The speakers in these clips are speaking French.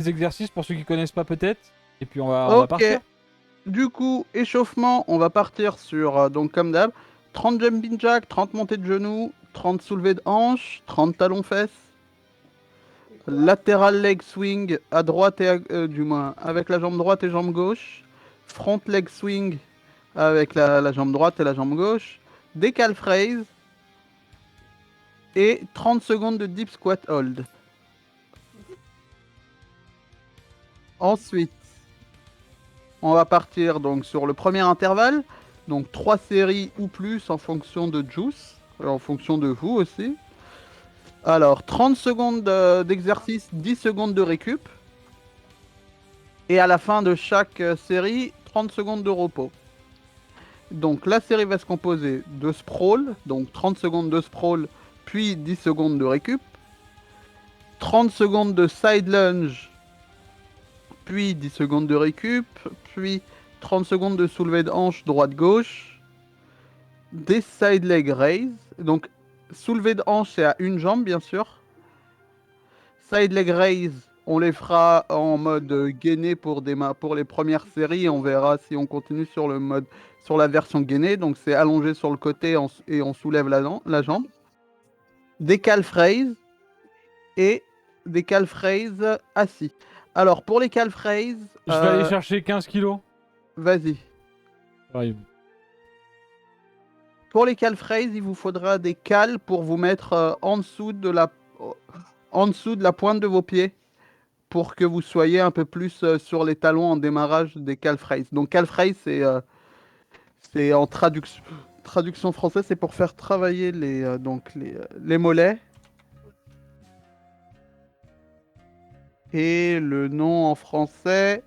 des exercices pour ceux qui connaissent pas peut-être. Et puis on va Ok. partir. Du coup, échauffement, on va partir sur, donc comme d'hab, 30 jumping jack, 30 montées de genoux, 30 soulevés de hanches, 30 talons fesses, latéral leg swing à droite du moins avec la jambe droite et jambe gauche, front leg swing avec la jambe droite et la jambe gauche, des calf raise et 30 secondes de deep squat hold. Ensuite, on va partir donc sur le premier intervalle, donc 3 séries ou plus en fonction de Juice, en fonction de vous aussi. Alors, 30 secondes d'exercice, 10 secondes de récup. Et à la fin de chaque série, 30 secondes de repos. Donc la série va se composer de sprawl, donc 30 secondes de sprawl, puis 10 secondes de récup. 30 secondes de side lunge, puis 10 secondes de récup, puis 30 secondes de soulevé de hanche droite-gauche. Des side leg raise, donc soulevé de hanche c'est à une jambe bien sûr. Side leg raise, on les fera en mode gainé pour les premières séries. On verra si on continue sur le mode sur la version gainé. Donc c'est allongé sur le côté et on soulève la jambe. Des calf raise et des calf raise assis. Alors pour les calf raise, Je vais aller chercher 15 kilos. vas-y. J'arrive. Pour les calf raise, il vous faudra des cales pour vous mettre en dessous de la pointe de vos pieds, pour que vous soyez un peu plus sur les talons en démarrage des calf raise. Donc calf raise, c'est en traduction française, c'est pour faire travailler les mollets. Et le nom en français,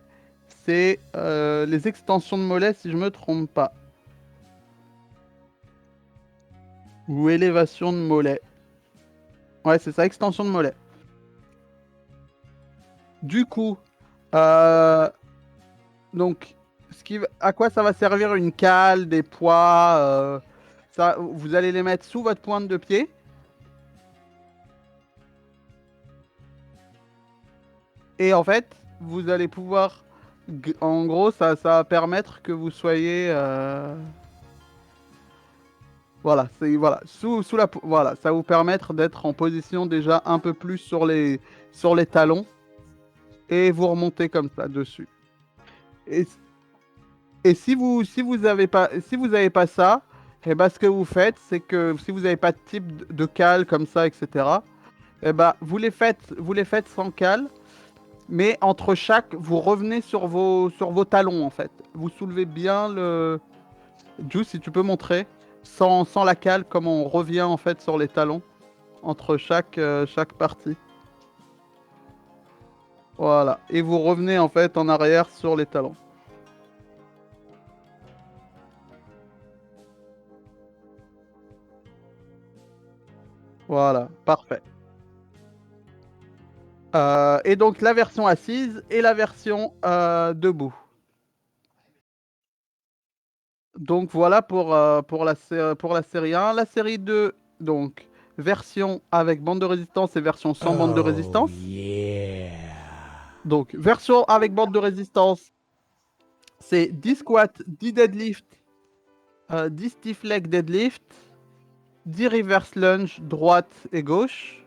c'est les extensions de mollets, si je me trompe pas. Ou élévation de mollet. Ouais, c'est ça, extension de mollet. Du coup, euh, donc, à quoi ça va servir une cale, des poids ça, vous allez les mettre sous votre pointe de pied. Et en fait, vous allez pouvoir. En gros, ça va permettre que vous soyez. Voilà, voilà, voilà, ça va vous permettre d'être en position déjà un peu plus sur les talons et vous remontez comme ça dessus. Et, et si vous avez pas ça, et ben ce que vous faites, c'est que si vous n'avez pas de type de cale comme ça, etc. Et ben vous les faites sans cale. Mais entre chaque, vous revenez sur vos talons en fait. Vous soulevez bien le. Juice, si tu peux montrer, sans la cale, comment on revient en fait sur les talons entre chaque partie. Voilà. Et vous revenez en fait en arrière sur les talons. Voilà, parfait. Et donc la version assise et la version debout. Donc voilà pour la série 1. La série 2, donc version avec bande de résistance et version sans bande de résistance. Yeah. Donc version avec bande de résistance, c'est 10 squats, 10 deadlift, 10 stiff leg deadlift, 10 reverse lunge droite et gauche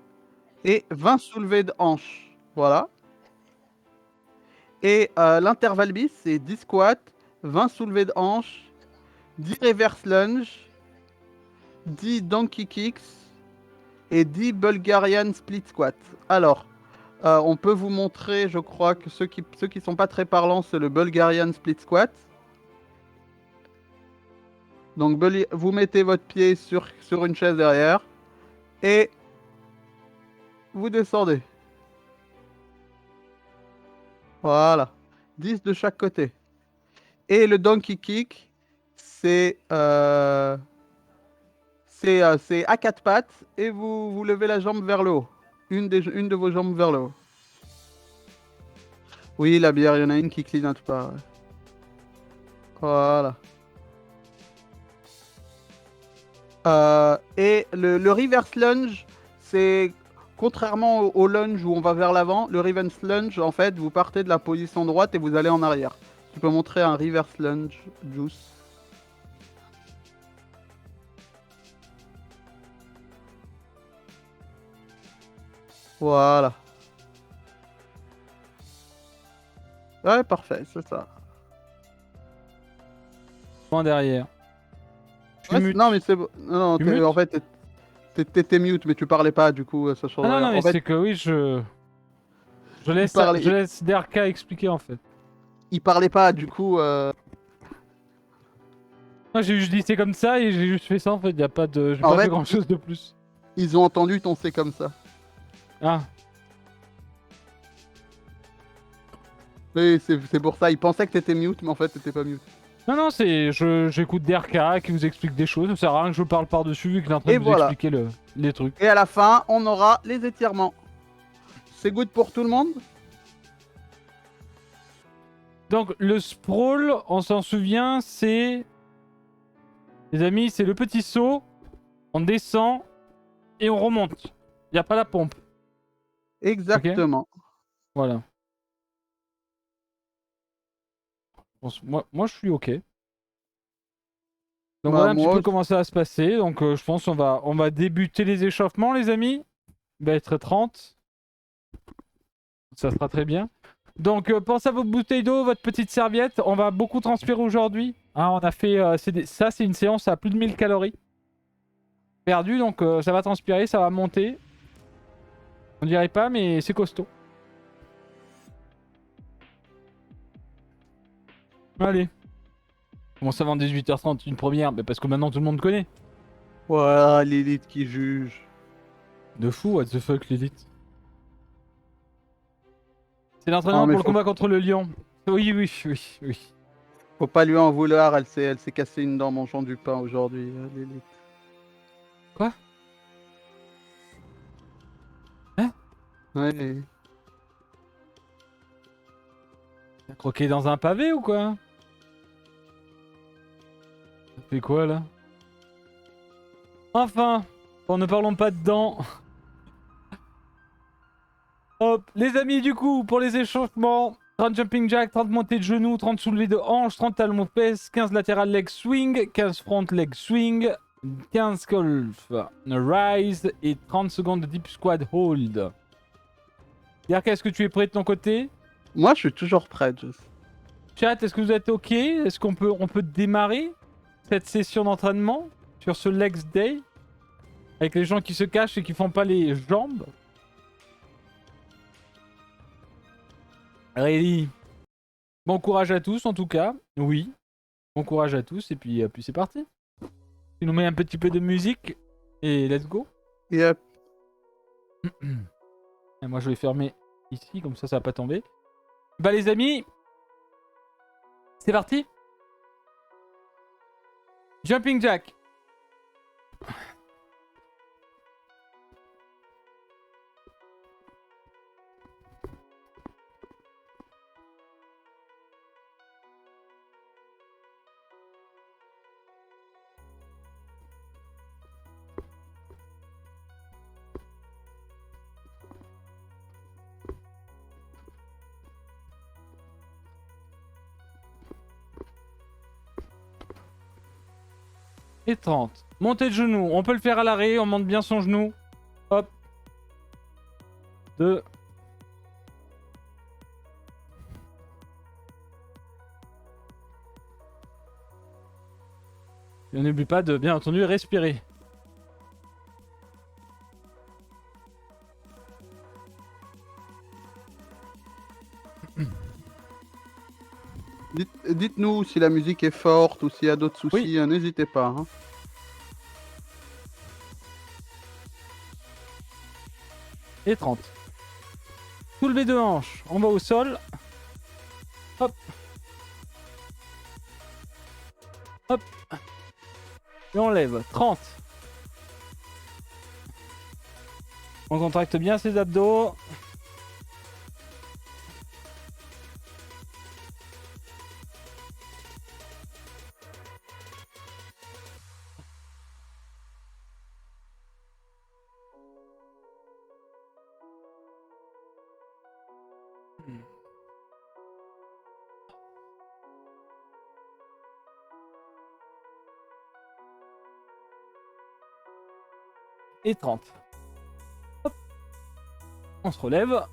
et 20 soulevés de hanches. Voilà. Et l'intervalle bis, c'est 10 squats, 20 soulevés de hanches, 10 reverse lunge, 10 donkey kicks et 10 Bulgarian split squat. Alors, on peut vous montrer, je crois que ceux qui sont pas très parlants, c'est le Bulgarian split squat. Donc, vous mettez votre pied sur une chaise derrière et vous descendez. Voilà. 10 de chaque côté. Et le donkey kick, c'est à quatre pattes et vous levez la jambe vers le haut. Une de vos jambes vers le haut. Oui, la bière, il y en a une qui clignote pas. Ouais. Voilà. Et le reverse lunge, c'est contrairement au lunge où on va vers l'avant, le reverse lunge, en fait, vous partez de la position droite et vous allez en arrière. Tu peux montrer un reverse lunge, Juice. Voilà. Ouais, parfait, c'est ça. Point derrière. Je suis Ouais, mute. non, mais c'est bon. Non, non, Tu mutes? en fait, t'étais mute, mais tu parlais pas, du coup, ça change Ah non, rien. non, mais En fait, c'est que oui, je il laisse, parlait, je laisse DRK expliquer en fait. il parlait pas, du coup. Moi j'ai juste dit c'est comme ça et j'ai juste fait ça en fait, y a pas de. J'ai En pas fait fait, grand chose de plus. ils ont entendu ton c'est comme ça. Ah, Oui, c'est pour ça. Ils pensaient que t'étais mute, mais en fait, t'étais pas mute. non, non, j'écoute DRK qui vous explique des choses, ça sert à rien que je parle par-dessus vu qu'il est en train Et de vous voilà. expliquer les trucs. Et à la fin, on aura les étirements. C'est good pour tout le monde? Donc le sprawl, on s'en souvient, c'est. Les amis, c'est le petit saut, on descend et on remonte. Y a pas la pompe. Exactement. Voilà. Moi je suis ok. Donc Bah, voilà un petit moi peu aussi. comment ça va se passer. Donc je pense on va débuter les échauffements les amis. Il va être 30. Ça sera très bien. Donc pensez à votre bouteille d'eau, votre petite serviette. On va beaucoup transpirer aujourd'hui. Hein, on a fait... ça c'est une séance à plus de 1000 calories. Perdu, donc ça va transpirer, ça va monter. On dirait pas mais c'est costaud. Allez. Comment ça va en 18h30 une première? Mais parce que maintenant tout le monde connaît. Voilà, l'élite qui juge. De fou, what the fuck l'élite. C'est Non, l'entraînement mais pour le combat contre le lion. Oui, oui, oui, oui. faut pas lui en vouloir. Elle s'est cassée une dent mangeant du pain aujourd'hui, l'élite. Quoi? Hein? Ouais. T'as croqué dans un pavé ou quoi? Ça fait quoi là? Enfin, bon, ne parlons pas de dents. Hop, les amis, du coup, pour les échauffements, 30 jumping jack, 30 montées de genoux, 30 soulevés de hanches, 30 talons fesses, 15 latéral leg swing, 15 front leg swing, 15 golf rise et 30 secondes de deep squat hold. Yarka, est-ce que tu es prêt de ton côté? Moi, je suis toujours prêt, Just. Chat, est-ce que vous êtes ok? Est-ce qu'on peut démarrer cette session d'entraînement sur ce Legs Day? Avec les gens qui se cachent et qui font pas les jambes? Ready. Bon courage à tous en tout cas. Oui. Bon courage à tous et puis c'est parti. Tu nous mets un petit peu de musique et let's go. Yep. Et moi je vais fermer ici comme ça va pas tomber. Bah les amis, c'est parti. Jumping jack. Et 30. Montée de genou. On peut le faire à l'arrêt. On monte bien son genou. Hop. 2. Et n'oublie pas de, bien entendu, respirer. Dites-nous si la musique est forte ou s'il y a d'autres soucis, Oui. n'hésitez pas. Hein. Et 30. Soulevé de hanche. On va au sol. Hop. Hop. Et on lève. 30. On contracte bien ses abdos. Et 30. Hop. On se relève.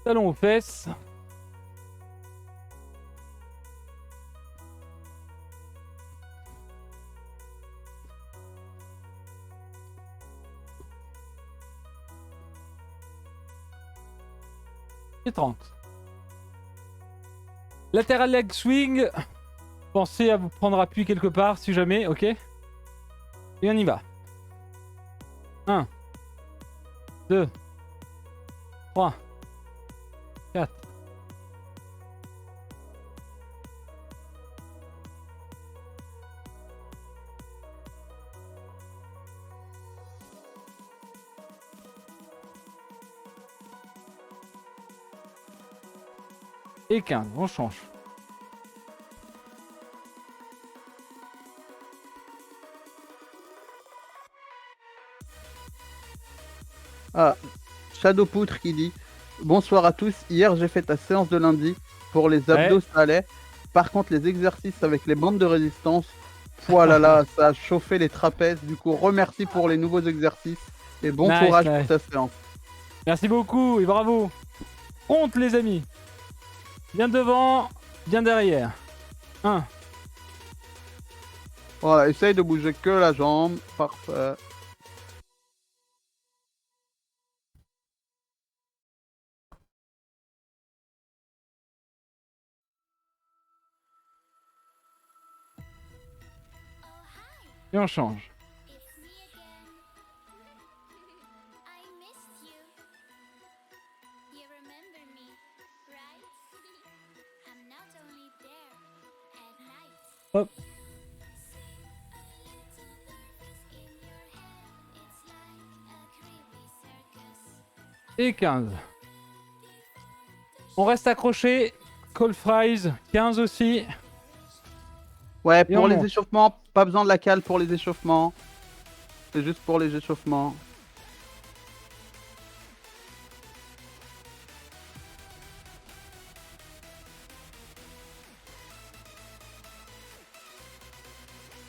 Talon aux fesses. Et 30. Lateral leg swing. Pensez à vous prendre appui quelque part si jamais, ok? Et on y va. 1, 2, 3, 4. Et 15, on change. Ah, Shadow Poutre qui dit bonsoir à tous. Hier, j'ai fait ta séance de lundi. Pour les abdos, ça allait. Par contre, les exercices avec les bandes de résistance, là, ça a chauffé les trapèzes. Du coup, remercie pour les nouveaux exercices et bon courage pour ta séance. Merci beaucoup et bravo. Compte, les amis. Bien devant, bien derrière. 1. Voilà, essaye de bouger que la jambe. Parfait. Et on change. Hop. Et 15. On reste accroché. Call fries, 15 aussi. Ouais, Et pour on les monte. échauffements, pas besoin de la cale pour les échauffements. C'est juste pour les échauffements.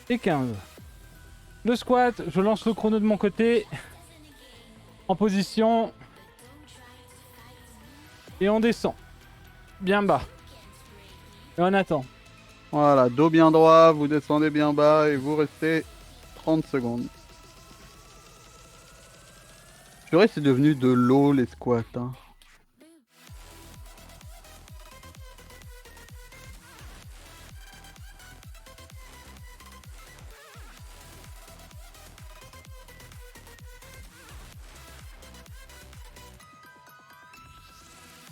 Et 15. Le squat, je lance le chrono de mon côté. En position. Et on descend. Bien bas. Et on attend. Voilà, dos bien droit, vous descendez bien bas et vous restez 30 secondes. Purée, c'est devenu de l'eau les squats. Hein.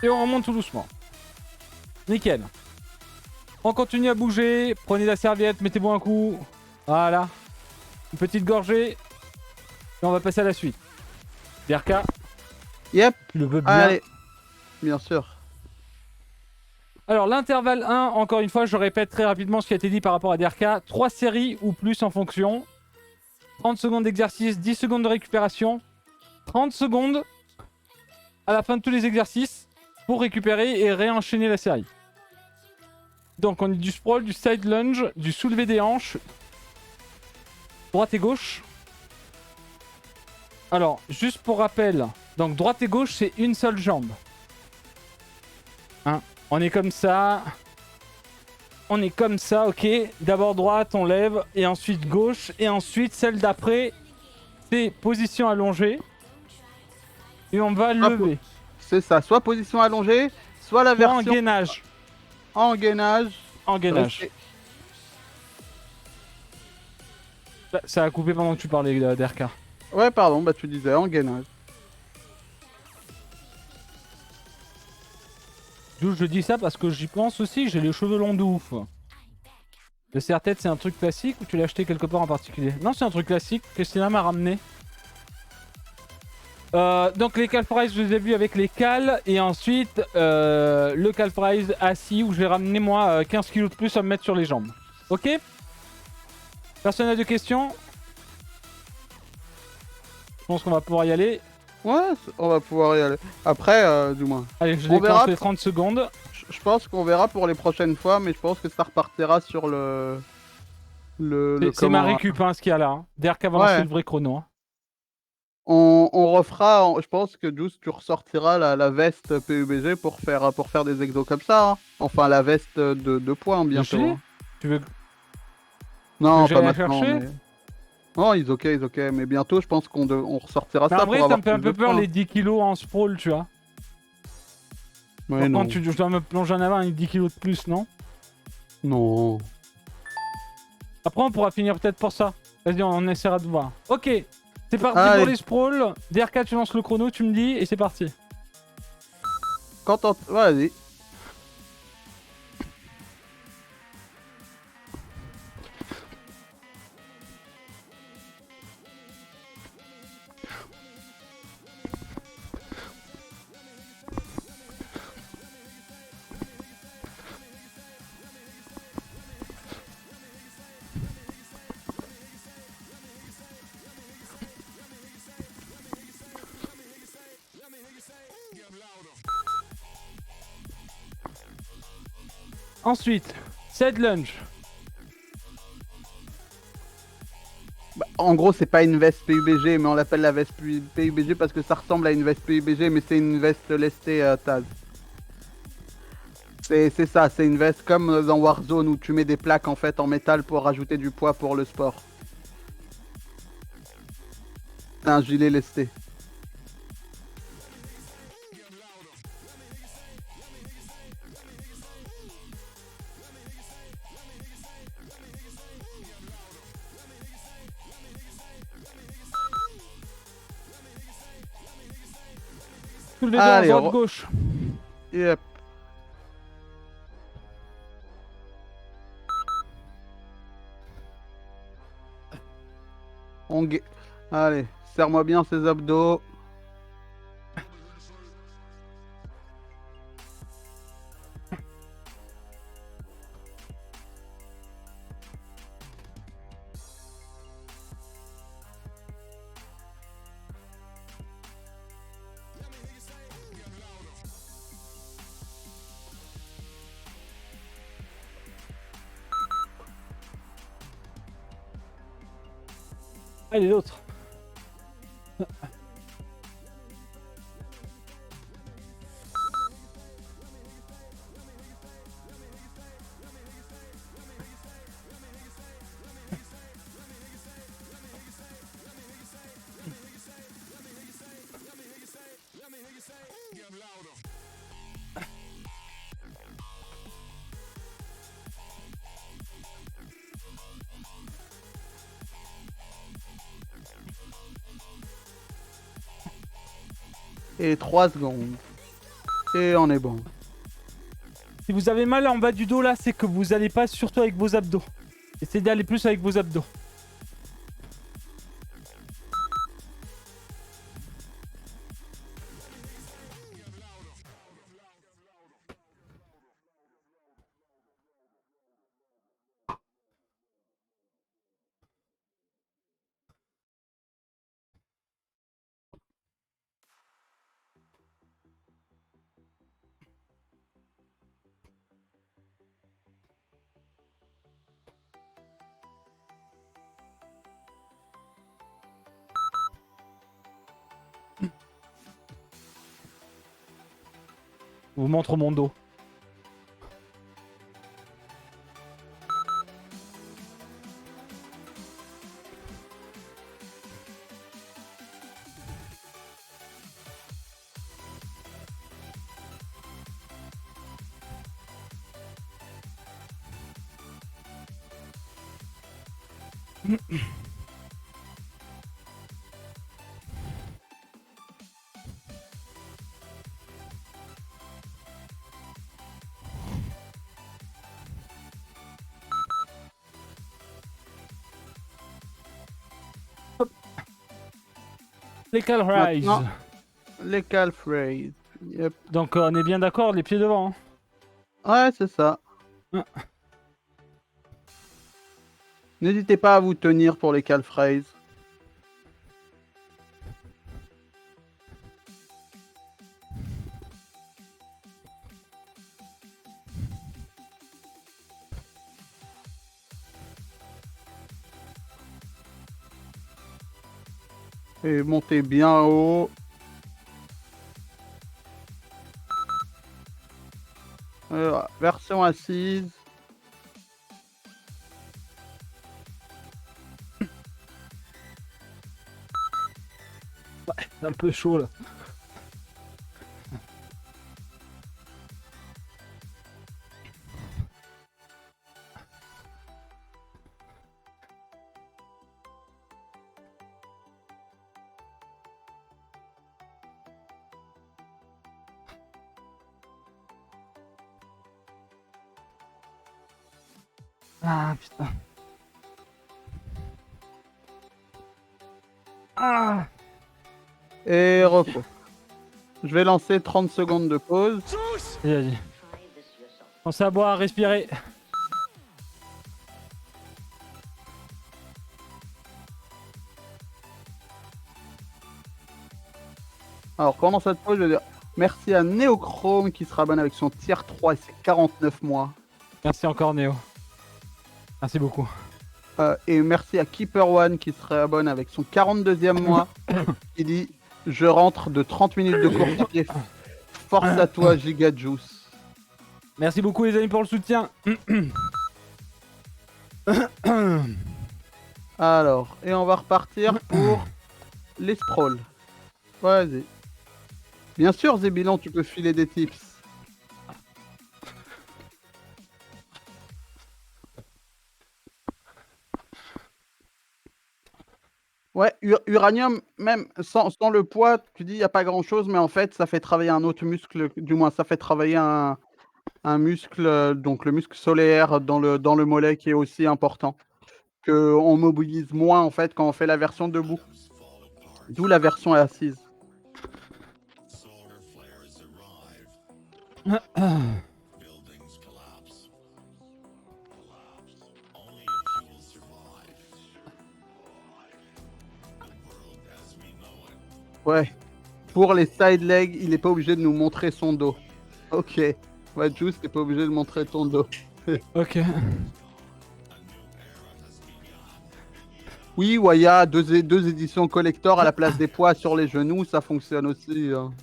Et on remonte tout doucement. Nickel. On continue à bouger. Prenez la serviette, mettez-vous un coup. Voilà. Une petite gorgée. Et on va passer à la suite. Derka, Yep, tu le veux bien. allez, bien sûr. Alors l'intervalle 1, encore une fois, je répète très rapidement ce qui a été dit par rapport à Derka. 3 séries ou plus en fonction. 30 secondes d'exercice, 10 secondes de récupération. 30 secondes à la fin de tous les exercices pour récupérer et réenchaîner la série. Donc on est du sprawl, du side lunge, du soulevé des hanches, droite et gauche. Alors, juste pour rappel, donc droite et gauche, c'est une seule jambe. Hein, on est comme ça. On est comme ça, ok. D'abord droite, on lève, et ensuite gauche, et ensuite celle d'après, c'est position allongée. Et on va lever. C'est ça, soit position allongée, soit la Soit version en gainage. en gainage. En gainage. Ça a coupé pendant que tu parlais d'Erka. Ouais, pardon, bah tu disais en gainage. Je dis ça parce que j'y pense aussi, j'ai les cheveux longs de ouf. Le serre-tête, c'est un truc classique ou tu l'as acheté quelque part en particulier? Non, c'est un truc classique, Christina m'a ramené. Donc les calf rise, je les ai vus avec les cales. Et ensuite, le calf rise assis où je vais ramener moi 15 kg de plus à me mettre sur les jambes. Ok? Personne n'a de questions? Je pense qu'on va pouvoir y aller. Ouais, on va pouvoir y aller. Après, du moins. Allez, je On déclenche verra. les 30 secondes. Je pense qu'on verra pour les prochaines fois, mais je pense que ça repartira sur le C'est ma comment. récup, hein, ce qu'il y a là. Hein. Derek va lancer Ouais. le vrai chrono. Hein. On refera. Je pense que Juice, tu ressortiras la veste PUBG pour faire des exos comme ça. Hein. Enfin, la veste de points Le bientôt. gilet Hein. tu veux que Non, pas j'aille la maintenant, chercher? mais. Non, ils ok. Mais bientôt, je pense on ressortira Mais en ça vrai, pour ça me avoir fait un plus de peu peur points. les 10 kilos en sprawl, tu vois. Ouais, Genre quand non. je dois me plonger en avant avec 10 kilos de plus, non? Non. Après, on pourra finir peut-être pour ça. Vas-y, on essaiera de voir. Ok, c'est parti pour Allez, les sprawls. DRK, tu lances le chrono, tu me dis, et c'est parti. quand on. Vas-y. Ensuite, set lunge. Bah, en gros, c'est pas une veste PUBG, mais on l'appelle la veste PUBG parce que ça ressemble à une veste PUBG, mais c'est une veste lestée Taz. C'est ça, c'est une veste comme dans Warzone où tu mets des plaques en fait en métal pour rajouter du poids pour le sport. C'est un gilet lesté. Tous les deux en Allez, droite gauche. yep. Allez, serre-moi bien ces abdos. Allez, l'autre. Et 3 secondes. Et on est bon. Si vous avez mal en bas du dos là, c'est que vous allez pas surtout avec vos abdos. Essayez d'aller plus avec vos abdos. Je vous montre mon dos. Les calf rise. Maintenant, les calf raise. Yep. Donc on est bien d'accord, les pieds devant. Hein. Ouais, c'est ça. Ah. N'hésitez pas à vous tenir pour les calf raise. Et montez bien haut. Version assise. C'est un peu chaud là. Ah putain. Ah. Et repos. Je vais lancer 30 secondes de pause. Vas-y. Pensez à boire, à respirer. Alors pendant cette pause, je vais dire merci à Neochrome qui sera abonné avec son tier 3 et ses 49 mois. Merci encore Néo. Merci beaucoup. Et merci à Keeper One qui serait abonné avec son 42e mois. Qui dit je rentre de 30 minutes de course à pied. Force à toi, Giga Juice. Merci beaucoup les amis pour le soutien. Alors, et on va repartir pour les sprawls. Vas-y. Bien sûr, Zébilan, tu peux filer des tips. Ouais, uranium, même sans le poids, tu dis il n'y a pas grand-chose, mais en fait, ça fait travailler un autre muscle, du moins, ça fait travailler un muscle, donc le muscle solaire dans le mollet qui est aussi important. Qu'on mobilise moins, en fait, quand on fait la version debout. D'où la version assise. Ouais. Pour les side legs, il est pas obligé de nous montrer son dos. Ok. Ouais, Juice, t'es pas obligé de montrer ton dos. Ok. Oui, Waya, deux éditions collector à la place des poids sur les genoux, ça fonctionne aussi. Hein.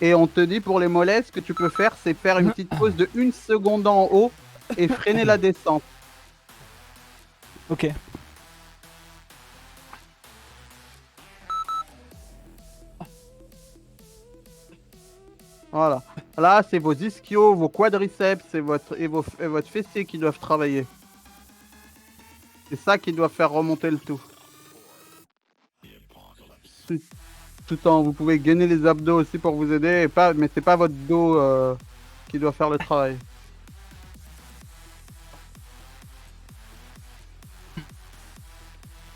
Et on te dit pour les mollets, ce que tu peux faire, c'est faire une petite pause de 1 seconde en haut et freiner la descente. Ok. Voilà. Là, c'est vos ischios, vos quadriceps et votre fessier qui doivent travailler. C'est ça qui doit faire remonter le tout. Tout en, vous pouvez gainer les abdos aussi pour vous aider, mais c'est pas votre dos qui doit faire le travail.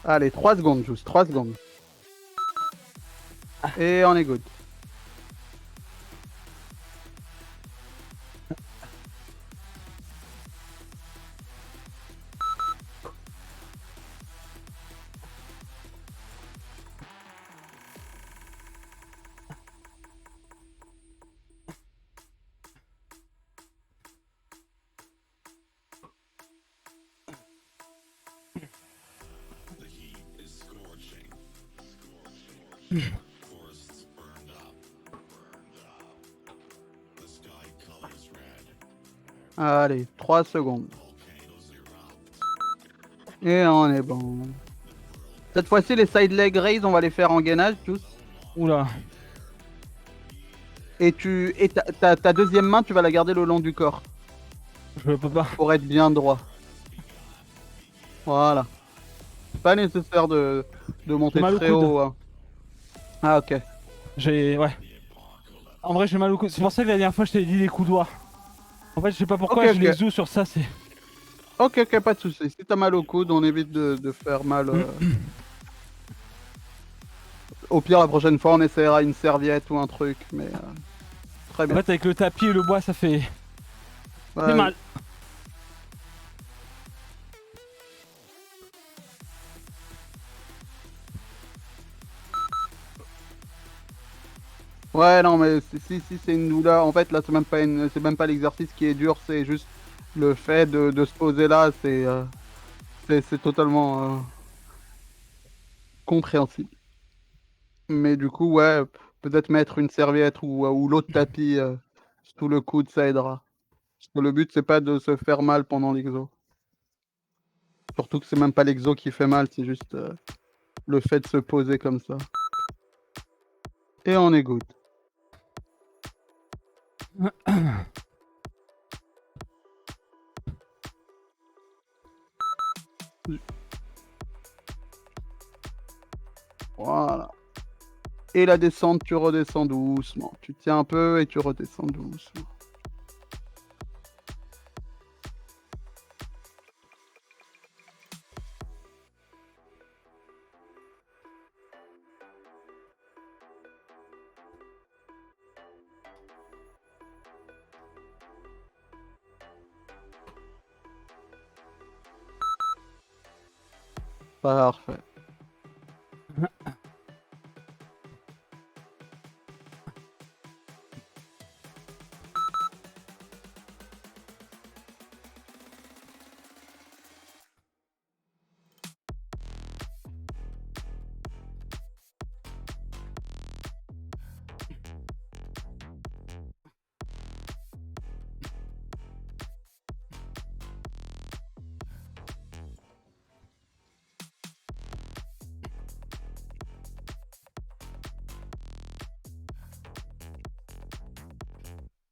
Allez, 3 secondes, juste 3 secondes. Et on est good. Allez, 3 secondes. Et on est bon. Cette fois-ci, les side leg raise, on va les faire en gainage tous. Oula. Et ta deuxième main, tu vas la garder le long du corps. Je peux pas. Pour être bien droit. Voilà. Pas nécessaire de monter mal au très coude. haut. Hein. Ah, ok. Ouais. En vrai, j'ai mal au coude. C'est pour ça que la dernière fois, je t'avais dit les coups droits. En fait, je sais pas pourquoi, Ok, je ok. les zoome sur ça, c'est... Ok, ok, pas de soucis. Si t'as mal au coude, on évite de faire mal. Au pire, la prochaine fois, on essaiera une serviette ou un truc, mais très En bien. fait, avec le tapis et le bois, ça fait... Ouais, fait mal. Ouais, non, mais si c'est une douleur, en fait, là, c'est même pas l'exercice qui est dur, c'est juste Le fait de se poser là, c'est totalement compréhensible. Mais du coup, ouais, peut-être mettre une serviette ou l'autre tapis sous le coude, ça aidera. Parce que le but, c'est pas de se faire mal pendant l'exo. Surtout que c'est même pas l'exo qui fait mal, c'est juste le fait de se poser comme ça. Et on est good. Voilà. Et la descente, tu redescends doucement. Tu tiens un peu et tu redescends doucement. Parfait.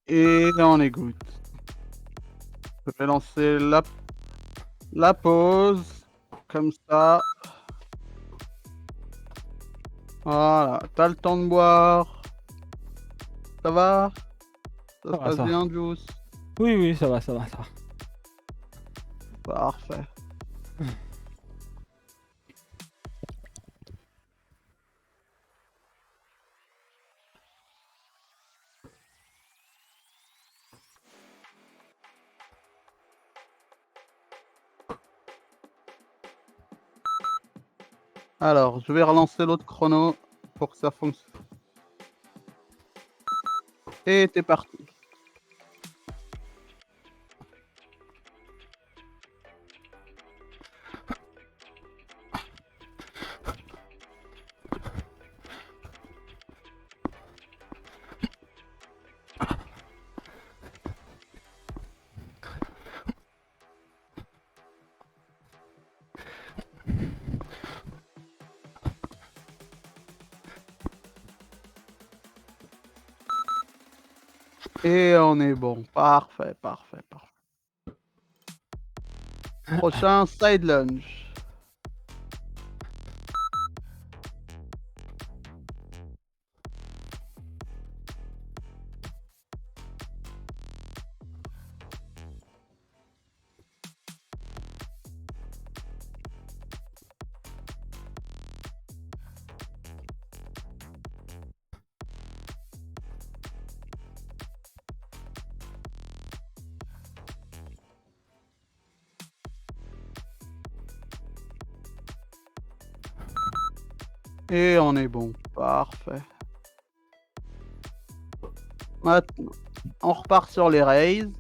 Et on est good. Je vais lancer la pause. Comme ça. Voilà. T'as le temps de boire. Ça va? Ça Ça se va, passe ça va. bien, Juice? Oui, oui, ça va, ça va, ça va. Parfait. Alors, je vais relancer l'autre chrono pour que ça fonctionne. Et t'es parti. Et on est bon. Parfait, parfait, parfait. Prochain, side lunge. Et on est bon. Parfait. Maintenant, on repart sur les raises.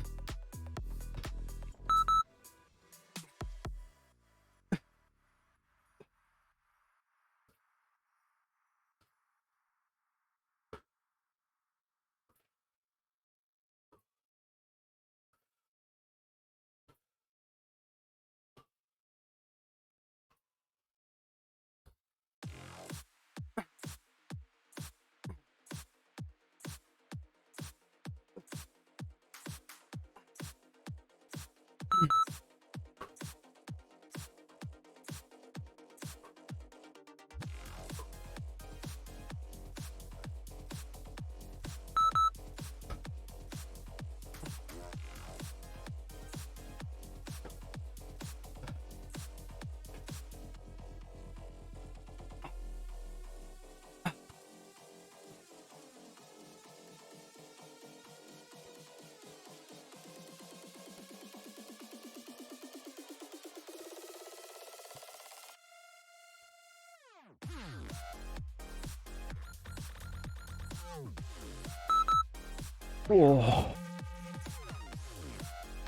Oh.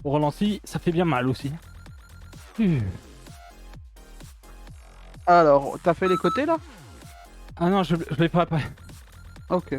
Au ralenti, ça fait bien mal aussi. Alors, t'as fait les côtés là? Ah non, je l'ai préparé. Ok.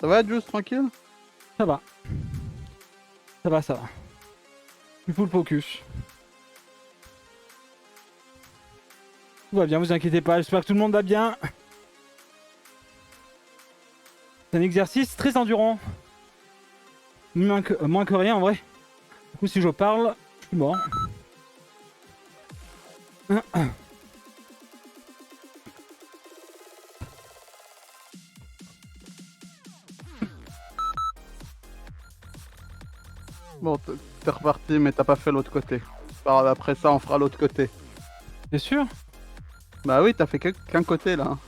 Ça va, Juice, tranquille? Ça va. Ça va, ça va. Je suis full focus. Tout va bien, vous inquiétez pas, j'espère que tout le monde va bien. C'est un exercice très endurant. Moins que rien en vrai. Du coup, si je parle, je suis mort. Bon, t'es reparti, mais t'as pas fait l'autre côté. Après ça, on fera l'autre côté. T'es sûr? Bah oui, t'as fait qu'un côté là.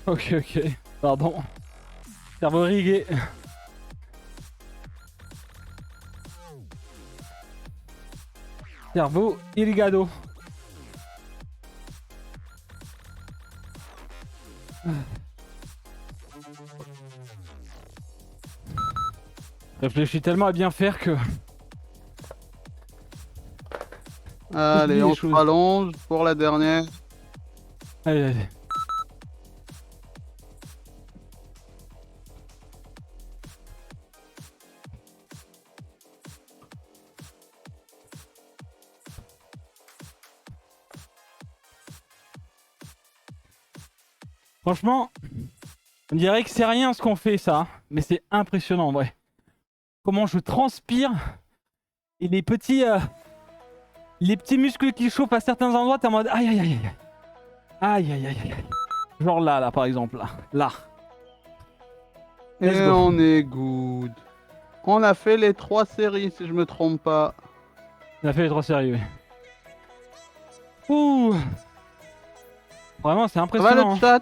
Ok, ok. Pardon. Cerveau rigué. Cerveau irrigado. Réfléchis tellement à bien faire que Allez, j'oublie les on se choses. rallonge pour la dernière. Allez, allez. Franchement, on dirait que c'est rien ce qu'on fait ça, mais c'est impressionnant en vrai. Comment je transpire et les petits muscles qui chauffent à certains endroits, t'es en mode aïe aïe aïe aïe. Aïe aïe aïe aïe. Genre là par exemple, là. Là. Let's Et go. on est good. On a fait les 3 séries, si je me trompe pas. On a fait les 3 séries, oui. Ouh. Vraiment, c'est Ça va le impressionnant. Hein. chat?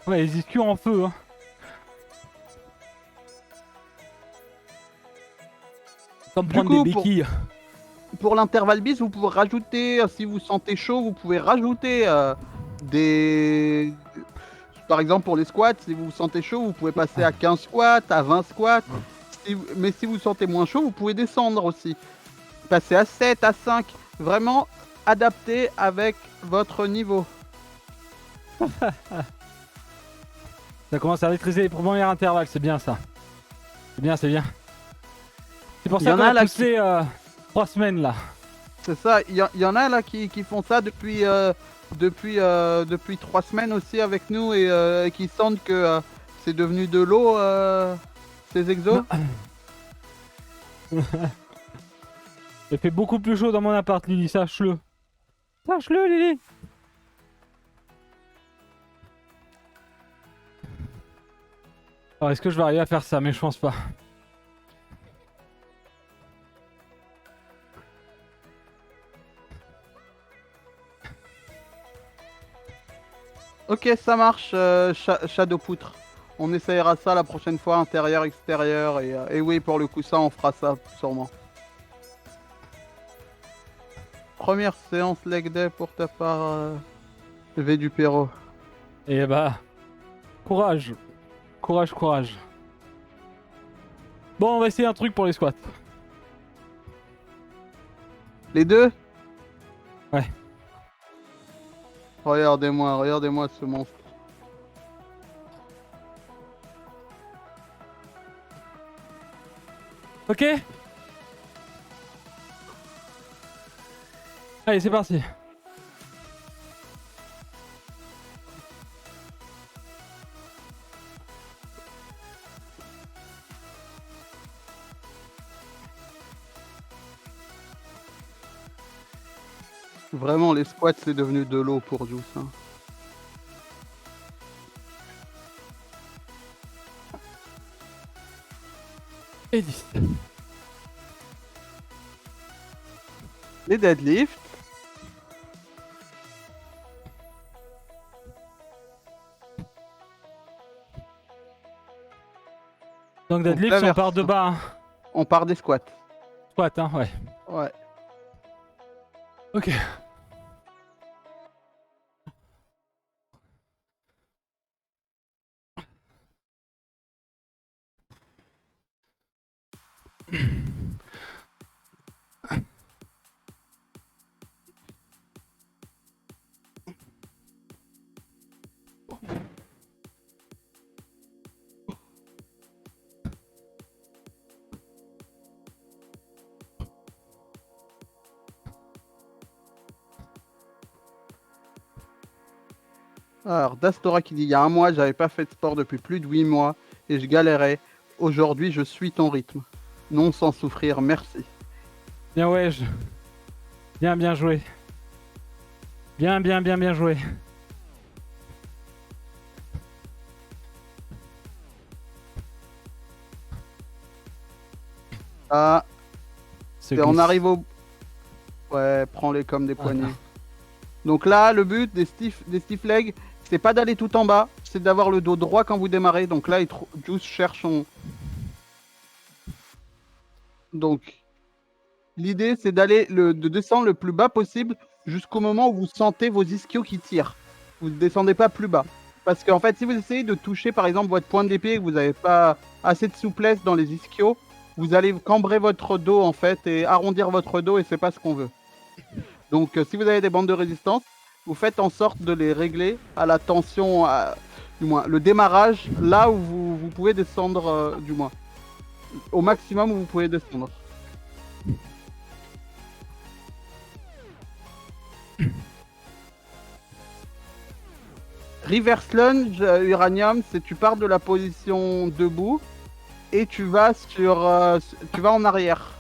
Ouais, les iscues en feu. Hein. Comme Du prendre des coup, béquilles. pour l'intervalle bis, vous pouvez rajouter, si vous sentez chaud, vous pouvez rajouter des... Par exemple, pour les squats, si vous vous sentez chaud, vous pouvez passer à 15 squats, à 20 squats. Mais si vous sentez moins chaud, vous pouvez descendre aussi. Passer à 7, à 5. Vraiment adapté avec votre niveau. Ça commence à maîtriser les premiers intervalles, c'est bien ça. C'est bien, c'est bien. C'est pour Il y ça en qu'on a a là poussé 3 semaines là. C'est ça, il y en a là qui font ça depuis 3 semaines aussi avec nous et qui sentent que c'est devenu de l'eau, ces exos. Il fait beaucoup plus chaud dans mon appart, Lily, sache-le. Sache-le, Lily. Alors, est-ce que je vais arriver à faire ça? Mais je pense pas. Ok, ça marche, Shadow Poutre. On essayera ça la prochaine fois, intérieur, extérieur. Et oui, pour le coup, ça, on fera ça sûrement. Première séance leg day pour ta part, V du Perro. Et bah, courage. Courage, courage. Bon, on va essayer un truc pour les squats. Les deux? Ouais. Regardez-moi ce monstre. Ok. Allez, c'est parti. Vraiment, les squats, c'est devenu de l'eau pour Juice. Hein. Et 10. Les deadlifts. Donc deadlift, la on part de version- bas. Hein. On part des squats. Squat, hein, ouais. Ouais. Ok. Alors, Dastora qui dit, il y a un mois, j'avais pas fait de sport depuis plus de 8 mois et je galérais. Aujourd'hui, je suis ton rythme. Non sans souffrir, merci. Bien, ouais. Bien, bien joué. Bien, bien, bien, bien joué. Ah, Se on glisse. arrive au... Ouais, prends-les comme des poignées. Attends. Donc là, le but des stiff legs, c'est pas d'aller tout en bas, c'est d'avoir le dos droit quand vous démarrez. Donc là, Juice cherche son... Donc, l'idée, c'est de descendre le plus bas possible jusqu'au moment où vous sentez vos ischios qui tirent. Vous ne descendez pas plus bas. Parce qu'en fait, si vous essayez de toucher, par exemple, votre pointe d'épée et que vous n'avez pas assez de souplesse dans les ischios, vous allez cambrer votre dos, en fait, et arrondir votre dos, et c'est pas ce qu'on veut. Donc, si vous avez des bandes de résistance, vous faites en sorte de les régler à la tension, du moins, le démarrage, là où vous pouvez descendre, du moins, au maximum où vous pouvez descendre. Reverse lunge, uranium, c'est tu pars de la position debout et tu vas tu vas en arrière.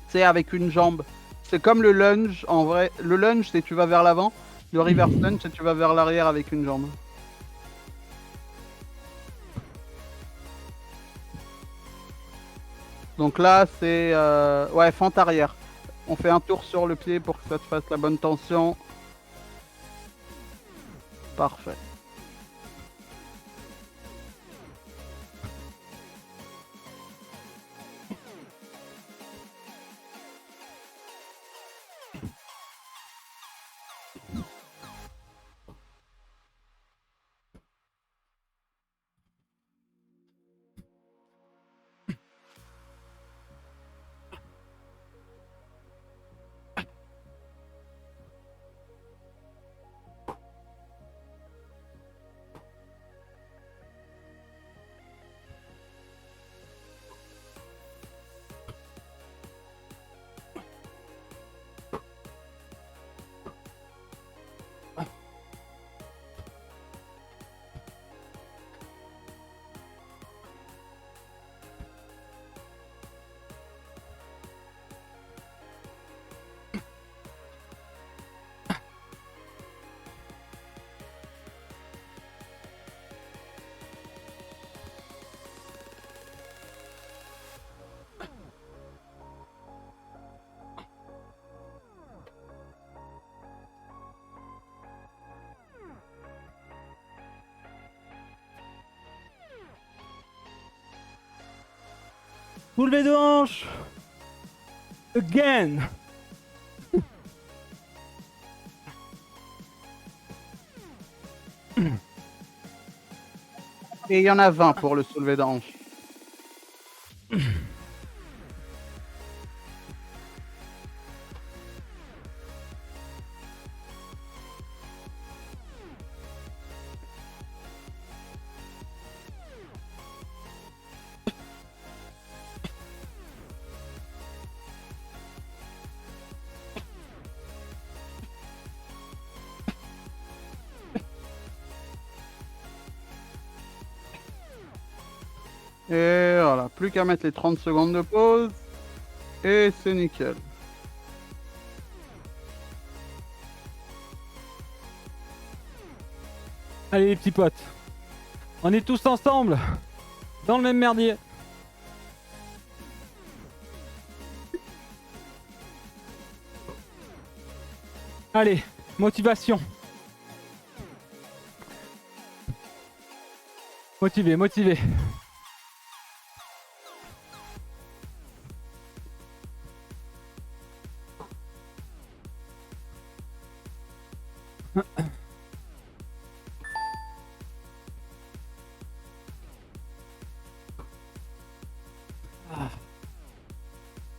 C'est avec une jambe. C'est comme le lunge en vrai. Le lunge, c'est tu vas vers l'avant. Le reverse lunge, c'est tu vas vers l'arrière avec une jambe. Donc là, c'est ouais, fente arrière. On fait un tour sur le pied pour que ça te fasse la bonne tension. Parfait. Soulevé de hanche. Again. Et il y en a 20 pour le soulevé de hanche. Et voilà, plus qu'à mettre les 30 secondes de pause. Et c'est nickel. Allez les petits potes. On est tous ensemble. Dans le même merdier. Allez, motivation. Motivé, motivé.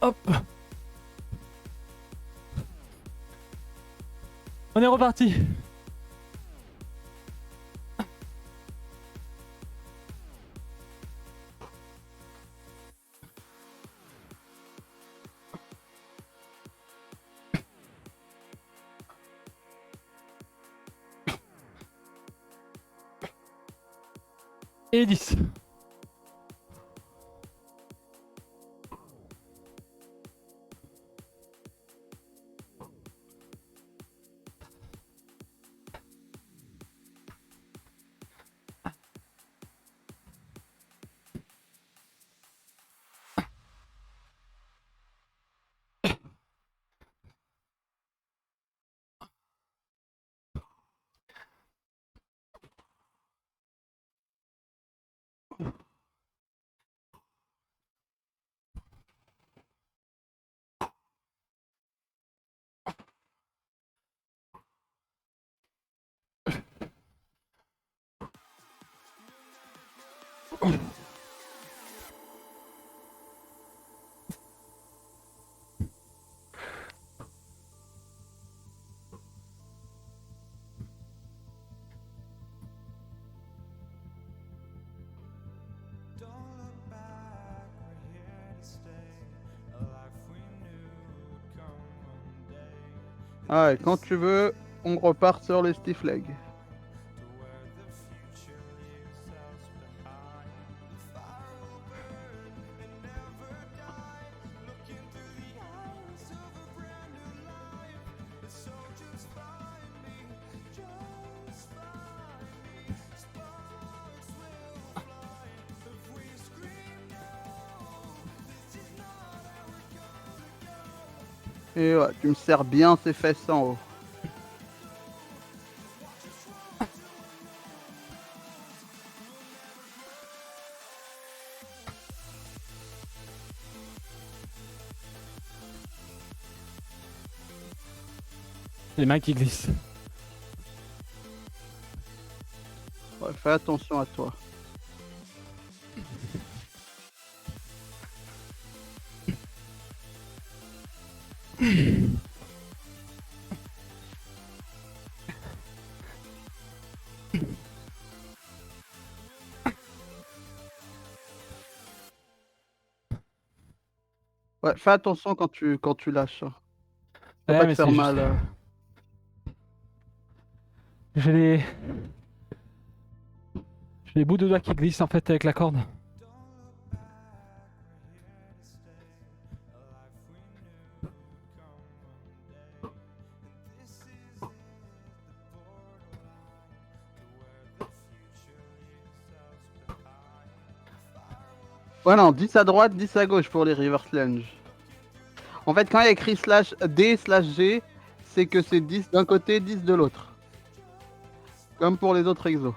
Hop. On est reparti. Et 10. Ah, et quand tu veux, on repart sur les stiff legs. Et ouais, tu me serres bien ces fesses en haut. Les mains qui glissent. Ouais, fais attention à toi. Ouais, fais attention quand tu lâches. Faut Ouais, pas te mais faire c'est mal. juste. J'ai les... J'ai les bouts de doigts qui glissent en fait avec la corde. Ouais, non, 10 à droite, 10 à gauche pour les reverse lunge. En fait, quand il y a écrit slash D slash G, c'est que c'est 10 d'un côté, 10 de l'autre. Comme pour les autres exos.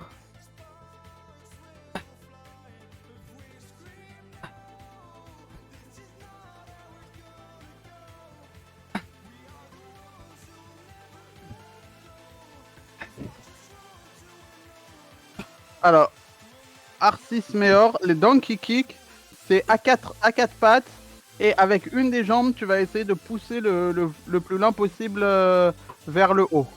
Alors, R6 Meor, les donkey kick, c'est à 4 pattes. Et avec une des jambes, tu vas essayer de pousser le plus loin possible vers le haut.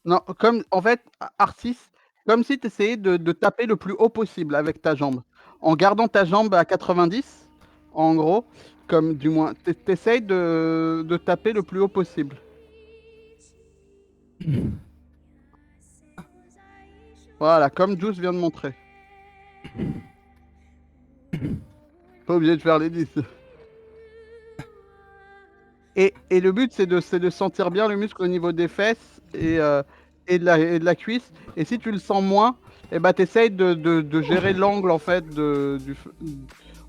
Non, comme en fait, Artis, comme si tu essayais de taper le plus haut possible avec ta jambe. En gardant ta jambe à 90, en gros, comme du moins, t'essayes de taper le plus haut possible. Voilà, comme Juice vient de montrer. Pas obligé de faire les 10. Et le but, c'est de sentir bien le muscle au niveau des fesses et de la cuisse. Et si tu le sens moins, eh ben, tu essayes de gérer l'angle en fait,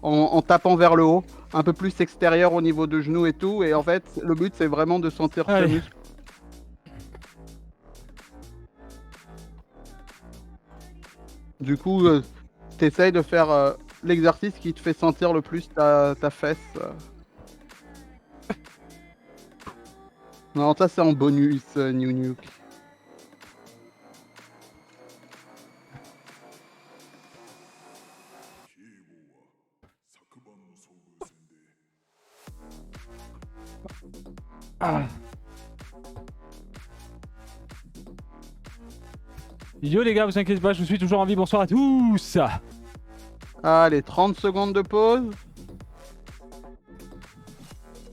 en tapant vers le haut, un peu plus extérieur au niveau de genoux et tout. Et en fait, le but, c'est vraiment de sentir ce Allez. muscle. Du coup, tu essayes de faire l'exercice qui te fait sentir le plus ta fesse. Non, ça, c'est en bonus, New Nuke. Ah. Yo les gars, vous inquiétez pas, je suis toujours en vie. Bonsoir à tous. Allez, 30 secondes de pause.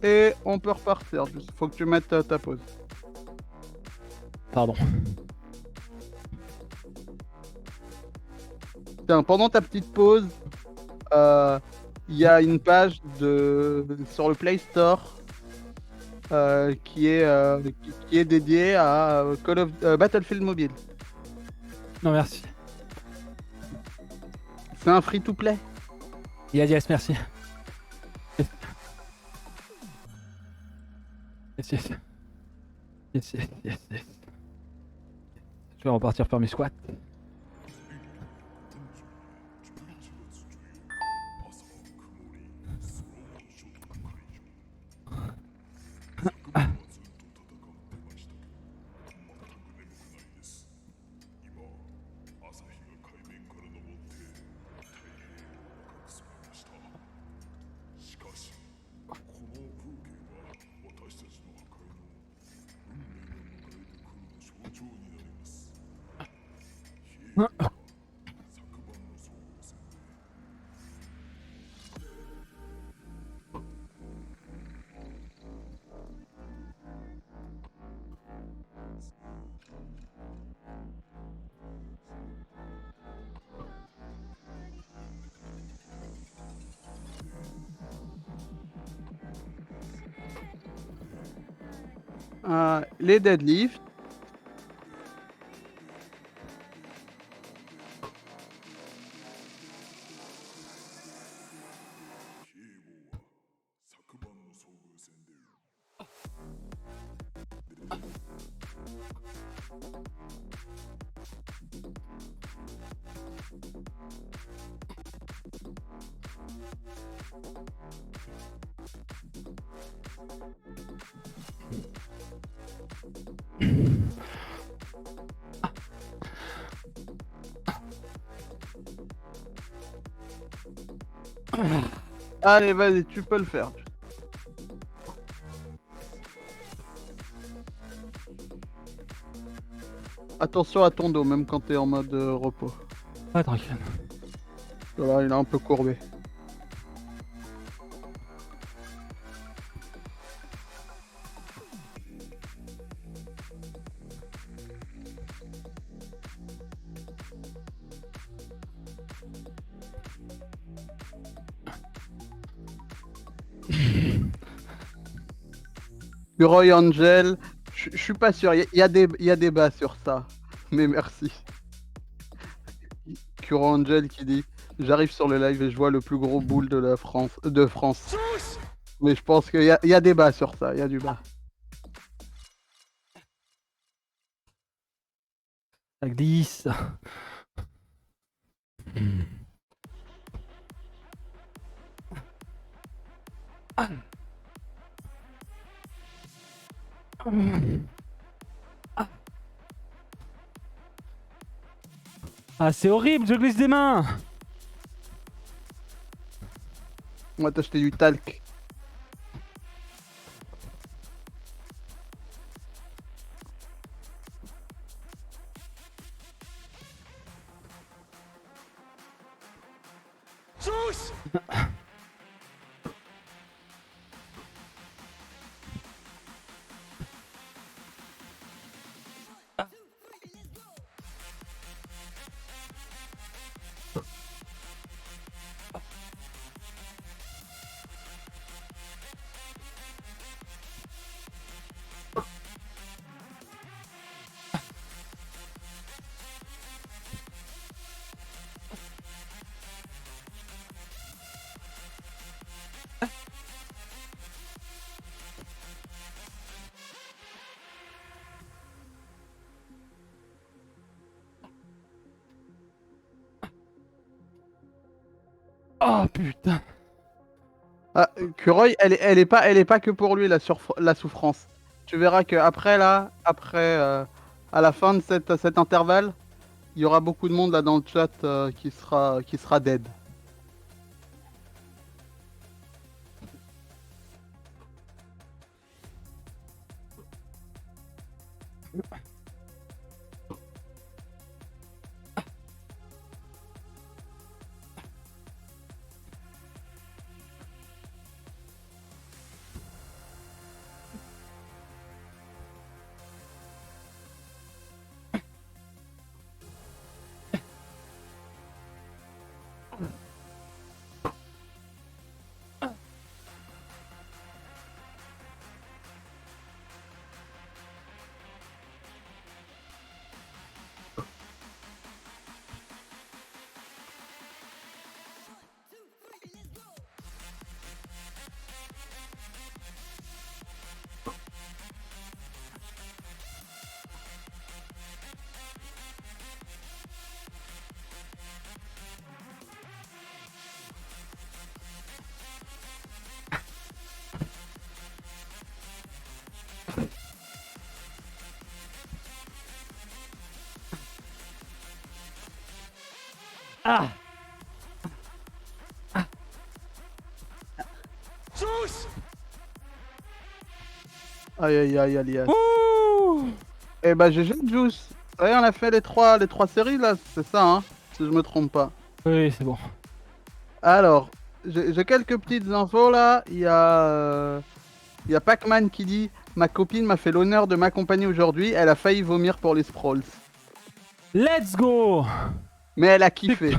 Et on peut repartir. Faut que tu mettes ta pause. Pardon. Tiens, pendant ta petite pause, il y a une page sur le Play Store qui est dédiée à Battlefield Mobile. Non, merci. C'est un free-to-play. Yes, merci. Yes. Je vais repartir faire mes squats. Les deadlifts. Allez, vas-y, tu peux le faire. Attention à ton dos, même quand t'es en mode repos. Ouais, tranquille. Voilà, il est un peu courbé. Roy Angel, je suis pas sûr. Il y a débat sur ça. Mais merci. Curo Angel qui dit: j'arrive sur le live et je vois le plus gros boule de France. Mais je pense qu'il y a débat sur ça. Il y a débat. Ça glisse. Ah, c'est horrible, je glisse des mains. On va t'acheter du talc. Oh putain. Ah, Kuroy, elle est pas que pour lui la souffrance. Tu verras que après là, à la fin de cet intervalle, il y aura beaucoup de monde là dans le chat qui sera dead. Ah. Aïe aïe aïe alias. Ouh. Eh bah GG Juice. Ouais, on a fait les trois séries là, c'est ça hein, si je me trompe pas. Oui, c'est bon. Alors, j'ai quelques petites infos là. Il y a Pac-Man qui dit: Ma copine m'a fait l'honneur de m'accompagner aujourd'hui. Elle a failli vomir pour les Sprawls. Let's go. Mais elle a kiffé.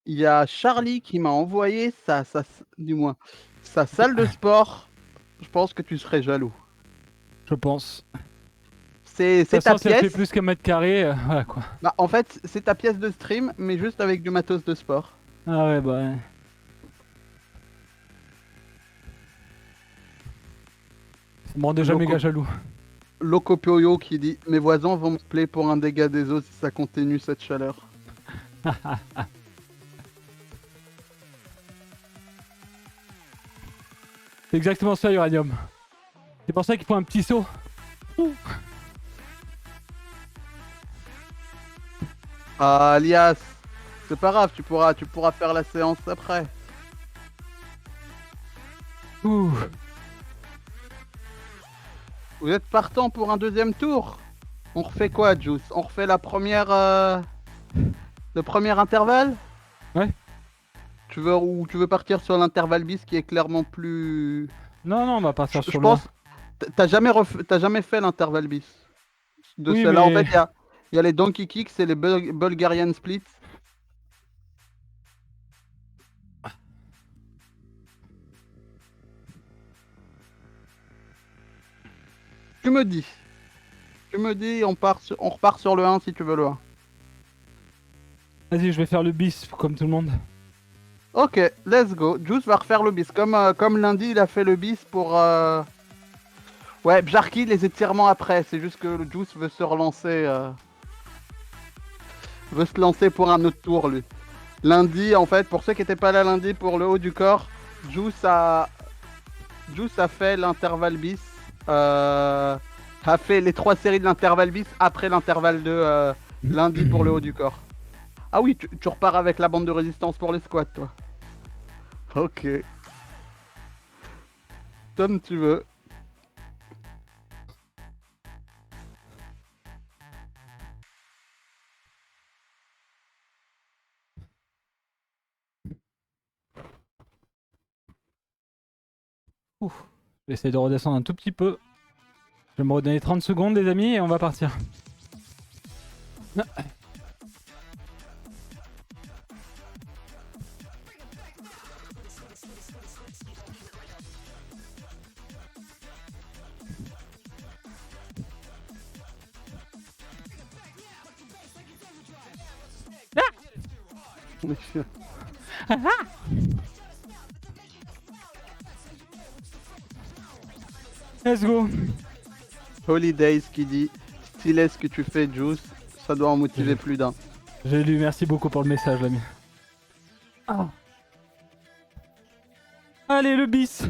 Il y a Charlie qui m'a envoyé du moins, sa salle de sport. Je pense que tu serais jaloux. Je pense. C'est De toute ta façon, si elle fait pièce. plus qu'un mètre carré, voilà quoi. Bah, en fait, c'est ta pièce de stream, mais juste avec du matos de sport. Ah ouais, bah ouais. Ça me rend déjà Loco, méga jaloux. Loco Pioyo qui dit: Mes voisins vont me plaire pour un dégât des eaux si ça continue cette chaleur. C'est exactement ça, Uranium. C'est pour ça qu'il faut un petit saut. Ouh. Ah, alias, c'est pas grave, tu pourras faire la séance après. Ouh. Vous êtes partant pour un deuxième tour? On refait quoi, Juice? On refait le premier intervalle? Ouais. Ou tu veux partir sur l'intervalle bis qui est clairement plus... Non, non, on va partir Je sur le 1. pense... T'as jamais fait l'intervalle bis. De Oui, celle-là, en fait, mais... il y a les Donkey Kicks et les Bulgarian Splits. Tu me dis. Tu me dis, on repart sur le 1 si tu veux le 1. Vas-y, je vais faire le bis comme tout le monde. Ok, let's go. Juice va refaire le bis. Comme lundi, il a fait le bis pour... Ouais, Bjarki, les étirements après. C'est juste que le Juice veut se relancer. Veut se lancer pour un autre tour, lui. Lundi, en fait, pour ceux qui n'étaient pas là lundi pour le haut du corps, Juice a fait l'intervalle bis. A fait les 3 séries de l'intervalle bis après l'intervalle de lundi pour le haut du corps. Ah oui, tu repars avec la bande de résistance pour les squats, toi. Ok. Comme tu veux. Ouh. Je vais essayer de redescendre un tout petit peu. Je vais me redonner 30 secondes les amis et on va partir. Let's go. Holidays qui dit stylé ce que tu fais, Juice. Ça doit en motiver plus d'un. J'ai lu, merci beaucoup pour le message l'ami. Ah. Allez le bis.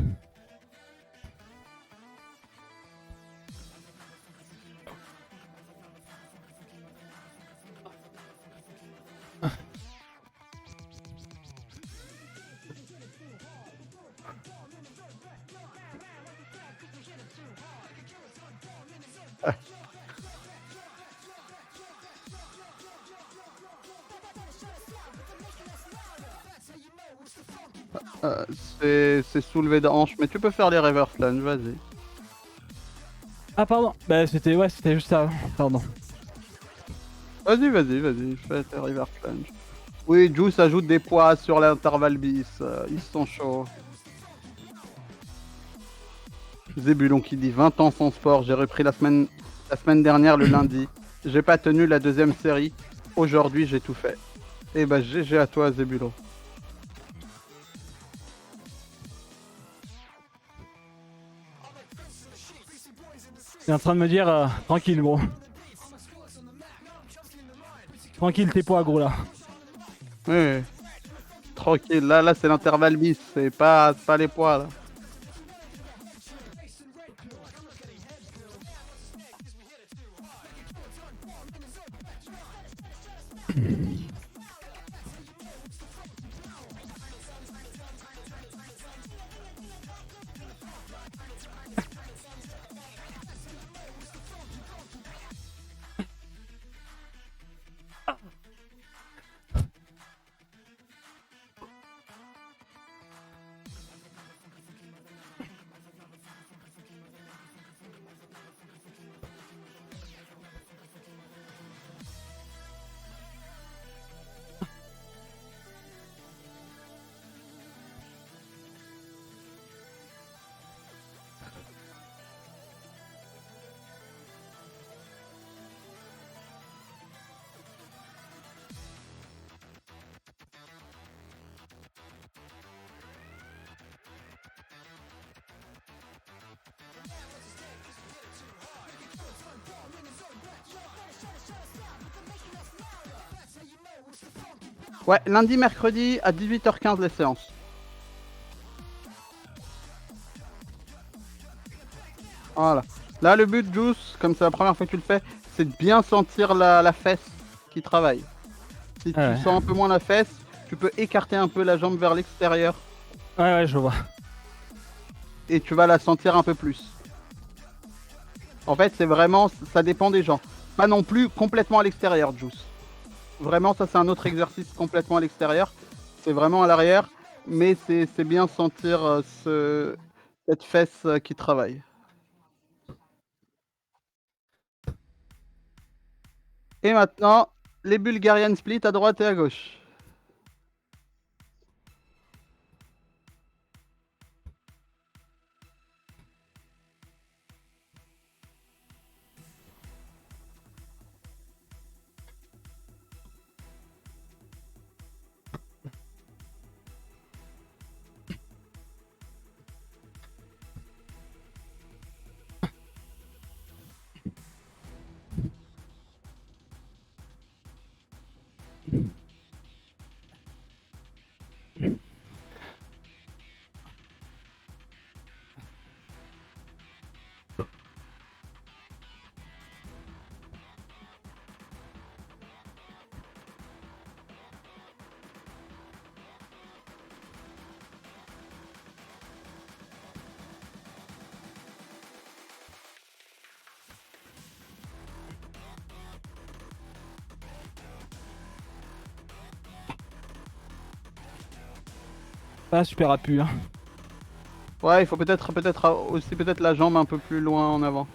C'est soulevé de hanche, mais tu peux faire les reverse lunge, vas-y. Ah pardon. Bah c'était juste ça. Pardon. Vas-y, fais tes reverse lunge. Oui, Juice ajoute des poids sur l'intervalle bis, ils sont chauds. Zébulon qui dit 20 ans sans sport, j'ai repris la semaine dernière le lundi. J'ai pas tenu la deuxième série. Aujourd'hui j'ai tout fait. Et bah GG à toi Zébulon. Il est en train de me dire tranquille gros. Tranquille tes poids gros là. Oui. Tranquille, là c'est l'intervalle bis, c'est pas les poids là. Ouais, lundi, mercredi à 18h15 les séances. Voilà. Là, le but, Juice, comme c'est la première fois que tu le fais, c'est de bien sentir la fesse qui travaille. Si tu sens un peu moins la fesse, tu peux écarter un peu la jambe vers l'extérieur. Ouais, je vois. Et tu vas la sentir un peu plus. En fait, c'est vraiment, ça dépend des gens. Pas non plus complètement à l'extérieur, Juice. Vraiment, ça c'est un autre exercice complètement à l'extérieur. C'est vraiment à l'arrière, mais c'est bien sentir cette fesse qui travaille. Et maintenant, les Bulgarian Split à droite et à gauche. Pas super appu hein. Ouais, il faut peut-être aussi peut-être la jambe un peu plus loin en avant.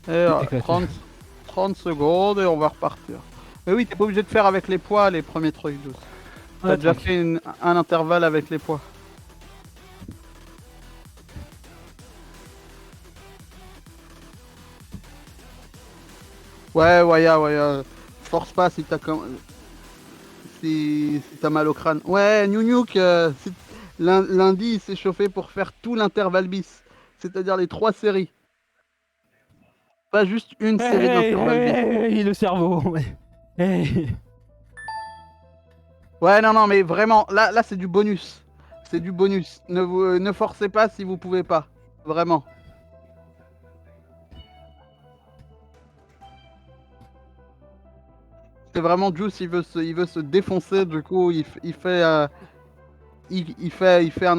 Et Éclaté. 30 secondes et on va repartir. Mais oui, t'es pas obligé de faire avec les poids les premiers trucs, douce. T'as Ouais, déjà tranquille. fait un intervalle avec les poids. Ouais, ouais. Force pas si t'as si t'as mal au crâne. Ouais, New Nuke, lundi, il s'est chauffé pour faire tout l'intervalle bis. C'est-à-dire les 3 séries. Pas juste une série d'intervalle bis. Hey, le cerveau. Hey. Ouais, non, mais vraiment, là c'est du bonus. C'est du bonus. Ne forcez pas si vous pouvez pas. Vraiment. C'est vraiment Juice, il veut se défoncer, du coup, il fait un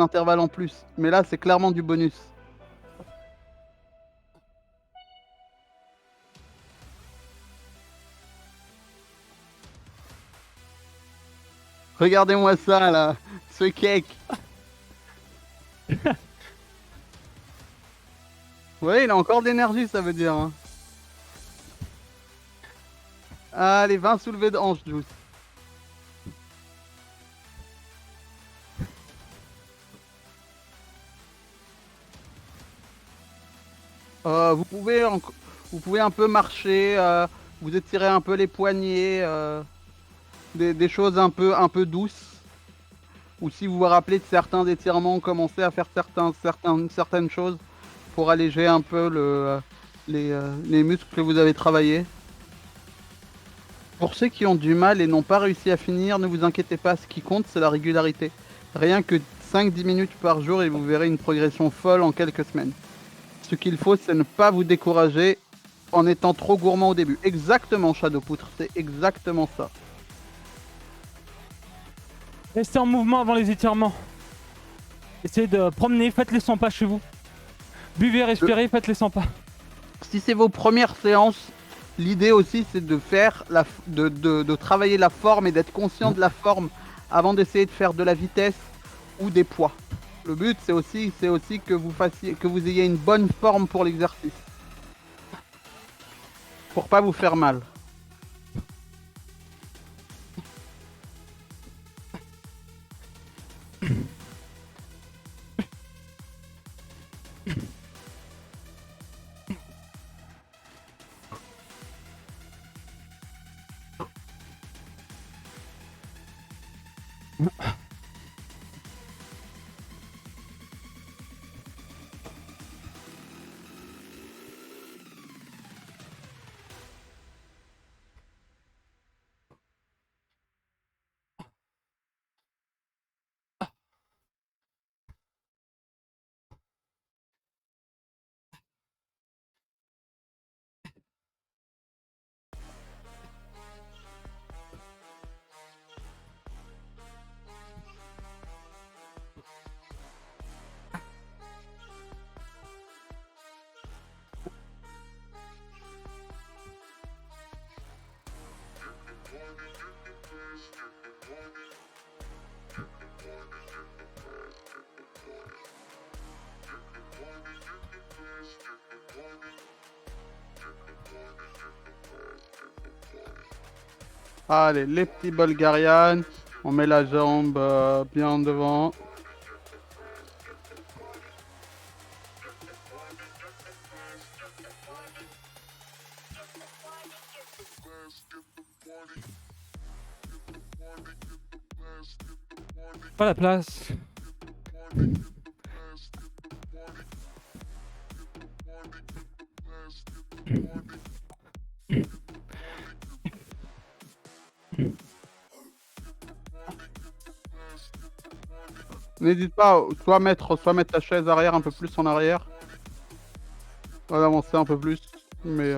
intervalle en plus. Mais là, c'est clairement du bonus. Regardez-moi ça, là. Ce cake. Ouais, il a encore d'énergie, ça veut dire, hein. Allez, 20 soulevés de hanche, Juice. Vous pouvez un peu marcher, vous étirez un peu les poignets, des choses un peu douces. Ou si vous vous rappelez de certains étirements, commencez à faire certaines choses pour alléger un peu les muscles que vous avez travaillés. Pour ceux qui ont du mal et n'ont pas réussi à finir, ne vous inquiétez pas, ce qui compte c'est la régularité. Rien que 5-10 minutes par jour et vous verrez une progression folle en quelques semaines. Ce qu'il faut, c'est ne pas vous décourager en étant trop gourmand au début. Exactement, Shadowpoutre, c'est exactement ça. Restez en mouvement avant les étirements. Essayez de promener, faites les 100 pas chez vous. Buvez, respirez, faites les 100 pas. Si c'est vos premières séances, l'idée aussi c'est de faire de travailler la forme et d'être conscient de la forme avant d'essayer de faire de la vitesse ou des poids. Le but c'est aussi que vous ayez une bonne forme pour l'exercice. Pour pas vous faire mal. Allez, les petits Bulgarians. On met la jambe bien devant. Pas la place. N'hésite pas, soit mettre ta chaise arrière un peu plus en arrière. Soit avancer un peu plus. Mais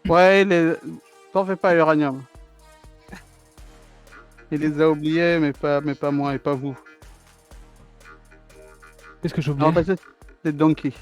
Ouais, t'en fais pas, Uranium. Il les a oubliés, mais pas moi et pas vous. Qu'est-ce que j'ai oublié? Alors, bah, c'est Donkey.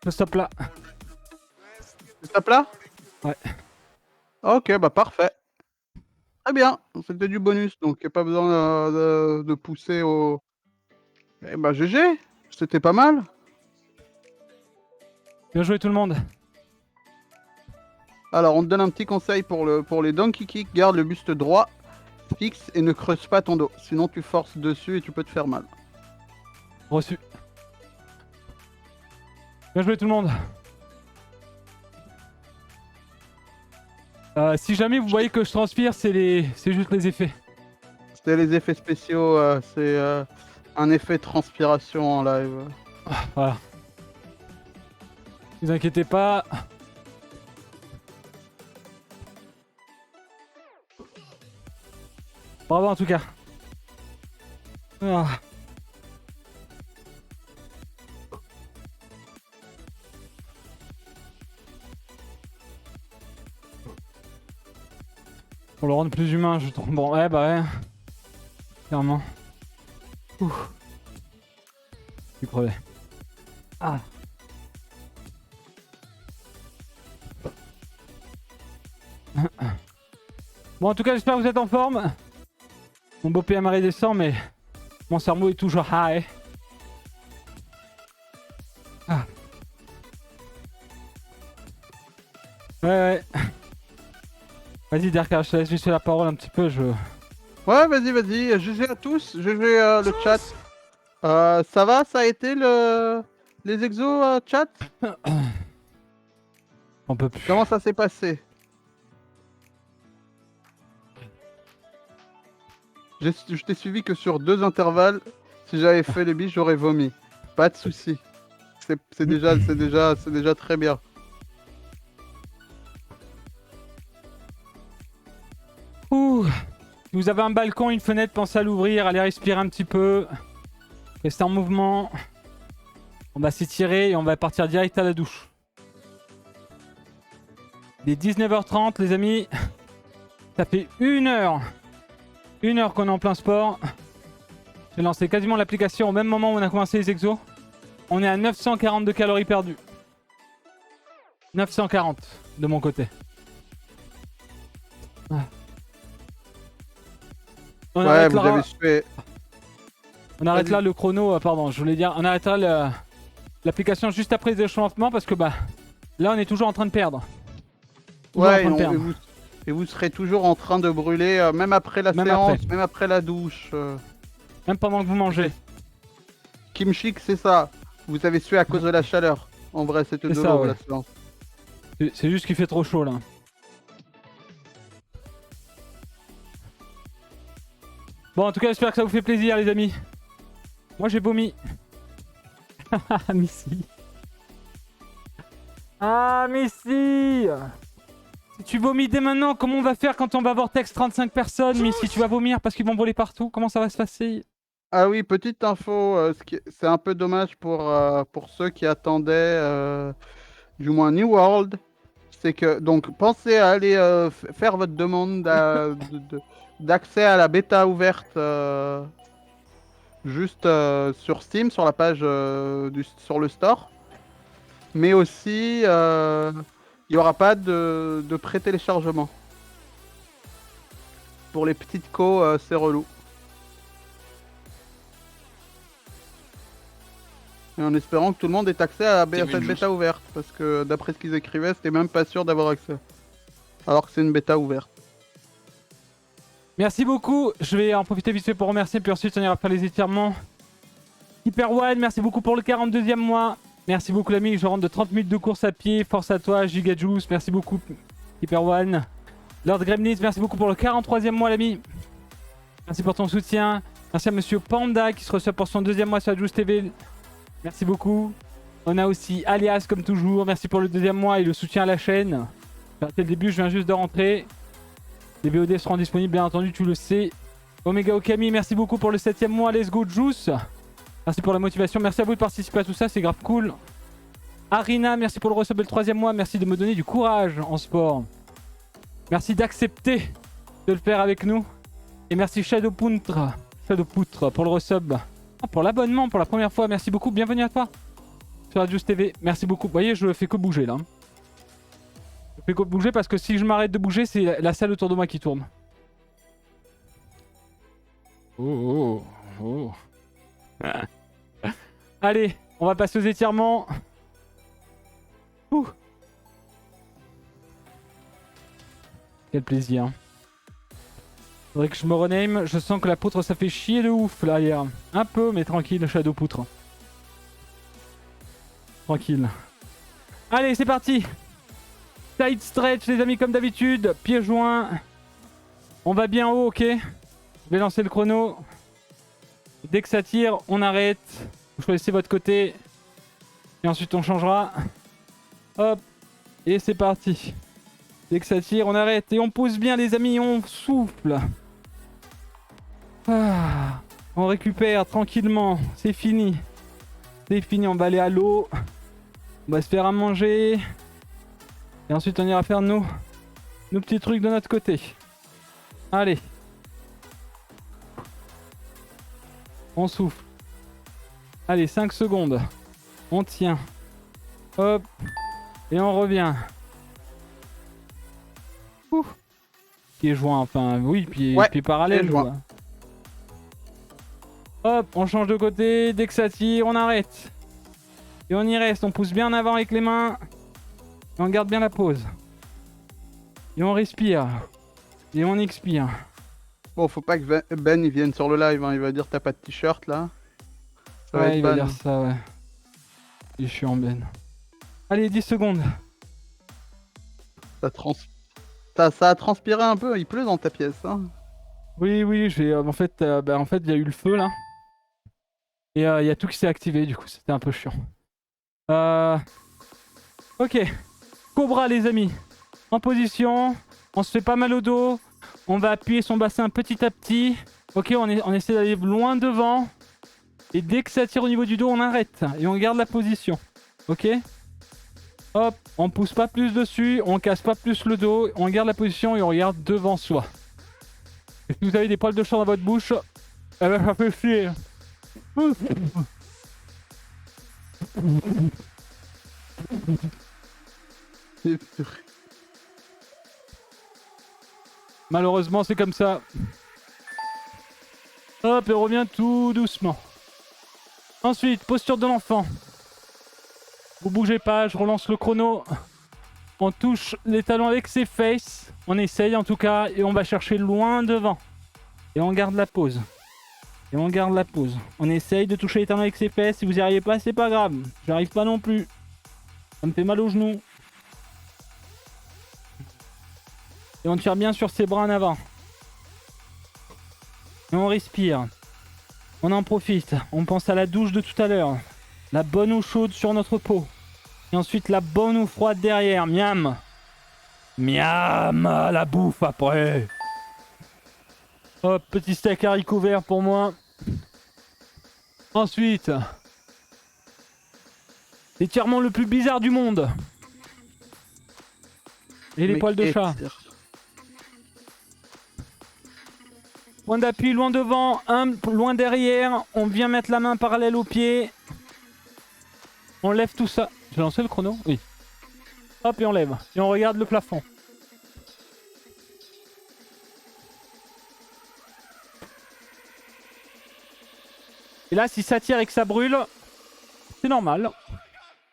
Je stoppe là. Stop là? Ouais. Ok, bah parfait. Très bien, c'était du bonus, donc y a pas besoin de pousser au... Eh bah GG, c'était pas mal. Bien joué tout le monde. Alors, on te donne un petit conseil pour les donkey kicks. Garde le buste droit, fixe et ne creuse pas ton dos. Sinon, tu forces dessus et tu peux te faire mal. Reçu. Bien joué tout le monde. Si jamais vous voyez que je transpire, c'est juste les effets. C'est les effets spéciaux, c'est un effet transpiration en live. Voilà. Ne vous inquiétez pas. Bravo en tout cas. Ah. Pour le rendre plus humain, je trouve. Bon, ouais, bah ouais. Clairement. Ouh. Je suis crevé. Ah. Bon, en tout cas, j'espère que vous êtes en forme. Mon beau PMR descend, mais mon cerveau est toujours high. Ah. Ouais. Vas-y, Derka, je te laisse juste la parole un petit peu. Ouais, vas-y. GG à tous, GG le chat. Ça va, ça a été les exos, chat? On peut plus. Comment ça s'est passé? Je t'ai suivi que sur 2 intervalles. Si j'avais fait les biches, j'aurais vomi. Pas de souci. C'est déjà très bien. Ouh. Si vous avez un balcon, une fenêtre, pensez à l'ouvrir, allez respirer un petit peu. Restez en mouvement. On va s'étirer et on va partir direct à la douche. Il est 19h30 les amis. Ça fait 1 heure. 1 heure qu'on est en plein sport. J'ai lancé quasiment l'application au même moment où on a commencé les exos. On est à 942 calories perdues. 940 de mon côté. Ah. On Ouais, arrête vous là. avez fait... On arrête là le chrono, pardon, je voulais dire, on arrêtera l'application juste après les échauffements parce que bah là on est toujours en train de perdre. Toujours Ouais, en train de perdre. et vous serez toujours en train de brûler, même après la séance, même après la douche. Même pendant que vous mangez. Kimchik, c'est ça. Vous avez sué à cause de la chaleur. En vrai, c'était de C'est ça, l'eau, ouais. la séance. C'est juste qu'il fait trop chaud là. Bon, en tout cas, j'espère que ça vous fait plaisir, les amis. Moi, j'ai vomi. Ah, Missy. Ah, Missy. Si tu vomis dès maintenant, comment on va faire quand on va avoir texte 35 personnes, Missy? Tu vas vomir parce qu'ils vont voler partout? Comment ça va se passer? Ah oui, petite info, c'est un peu dommage pour ceux qui attendaient, du moins New World. C'est que, donc, pensez à aller faire votre demande d'accès à la bêta ouverte juste sur Steam, sur la page sur le store. Mais aussi, il n'y aura pas de pré-téléchargement. Pour les petites c'est relou. Et en espérant que tout le monde ait accès à T'es cette mieux, bêta ouverte. Parce que d'après ce qu'ils écrivaient, c'était même pas sûr d'avoir accès. Alors que c'est une bêta ouverte. Merci beaucoup. Je vais en profiter vite fait pour remercier, puis ensuite on ira faire les étirements. Hyper One, merci beaucoup pour le 42e mois. Merci beaucoup l'ami, je rentre de 30 minutes de course à pied. Force à toi, Gigajuice, merci beaucoup Hyper One. Lord Gremlins, merci beaucoup pour le 43e mois l'ami. Merci pour ton soutien. Merci à Monsieur Panda qui se reçoit pour son 2e mois sur la Juice TV. Merci beaucoup. On a aussi Alias comme toujours. Merci pour le 2e mois et le soutien à la chaîne. J'ai raté le début, je viens juste de rentrer. Les VOD seront disponibles bien entendu, tu le sais. Omega Okami, merci beaucoup pour le 7e mois. Let's go Juice. Merci pour la motivation. Merci à vous de participer à tout ça, c'est grave cool. Arina, merci pour le resub le 3e mois. Merci de me donner du courage en sport. Merci d'accepter de le faire avec nous. Et merci Shadowpoutre pour le resub. Ah, pour l'abonnement pour la première fois. Merci beaucoup. Bienvenue à toi sur la Juice TV. Merci beaucoup. Vous voyez, je fais que bouger là. Je fais que bouger parce que si je m'arrête de bouger, c'est la salle autour de moi qui tourne. Oh, oh, oh. Allez, on va passer aux étirements. Ouh. Quel plaisir. Faudrait que je me rename. Je sens que la poutre ça fait chier de ouf là hier. Un peu, mais tranquille, Shadow poutre. Tranquille. Allez, c'est parti. Side stretch les amis comme d'habitude. Pieds joints. On va bien haut, ok. Je vais lancer le chrono. Dès que ça tire, on arrête. Vous choisissez votre côté. Et ensuite on changera. Hop. Et c'est parti. Dès que ça tire, on arrête. Et on pousse bien les amis, on souffle. Ah, on récupère tranquillement. C'est fini. C'est fini, on va aller à l'eau. On va se faire à manger. Et ensuite on ira faire nos petits trucs de notre côté. Allez. On souffle. Allez, 5 secondes. On tient. Hop. Et on revient. Ouh. Pieds joints, enfin, oui, pieds parallèles. Hop, on change de côté. Dès que ça tire, on arrête. Et on y reste. On pousse bien en avant avec les mains. Et on garde bien la pause. Et on respire. Et on expire. Bon, faut pas que Ben il vienne sur le live, hein. Il va dire t'as pas de t-shirt là. Ça ouais, il va dire ça, ouais. Et je suis en Ben. Allez, 10 secondes. Ça a transpiré un peu, il pleut dans ta pièce. Hein. Oui, en fait, il y a eu le feu là. Et il y a tout qui s'est activé, du coup, c'était un peu chiant. Ok. Cobra, les amis. En position. On se fait pas mal au dos. On va appuyer son bassin petit à petit. Ok, on essaie d'aller loin devant. Et dès que ça tire au niveau du dos, on arrête. Et on garde la position. Ok. Hop, on pousse pas plus dessus. On casse pas plus le dos. On garde la position et on regarde devant soi. Et si vous avez des poils de chat dans votre bouche, eh ben, ça fait chier. Malheureusement, c'est comme ça. Hop, et on revient tout doucement. Ensuite, posture de l'enfant. Vous bougez pas, je relance le chrono. On touche les talons avec ses fesses. On essaye en tout cas, et on va chercher loin devant. Et on garde la pause. Et on garde la pause. On essaye de toucher les talons avec ses fesses. Si vous n'y arrivez pas, c'est pas grave. J'arrive pas non plus. Ça me fait mal aux genoux. Et on tire bien sur ses bras en avant. Et on respire. On en profite. On pense à la douche de tout à l'heure. La bonne eau chaude sur notre peau. Et ensuite la bonne eau froide derrière. Miam. Miam. La bouffe après. Hop, petit steak haricot vert pour moi. Ensuite. L'étirement le plus bizarre du monde. Et les poils de chat. Point d'appui loin devant, loin derrière. On vient mettre la main parallèle au pied. On lève tout ça. J'ai lancé le chrono? Oui. Hop, et on lève. Et on regarde le plafond. Et là, si ça tire et que ça brûle, C'est normal.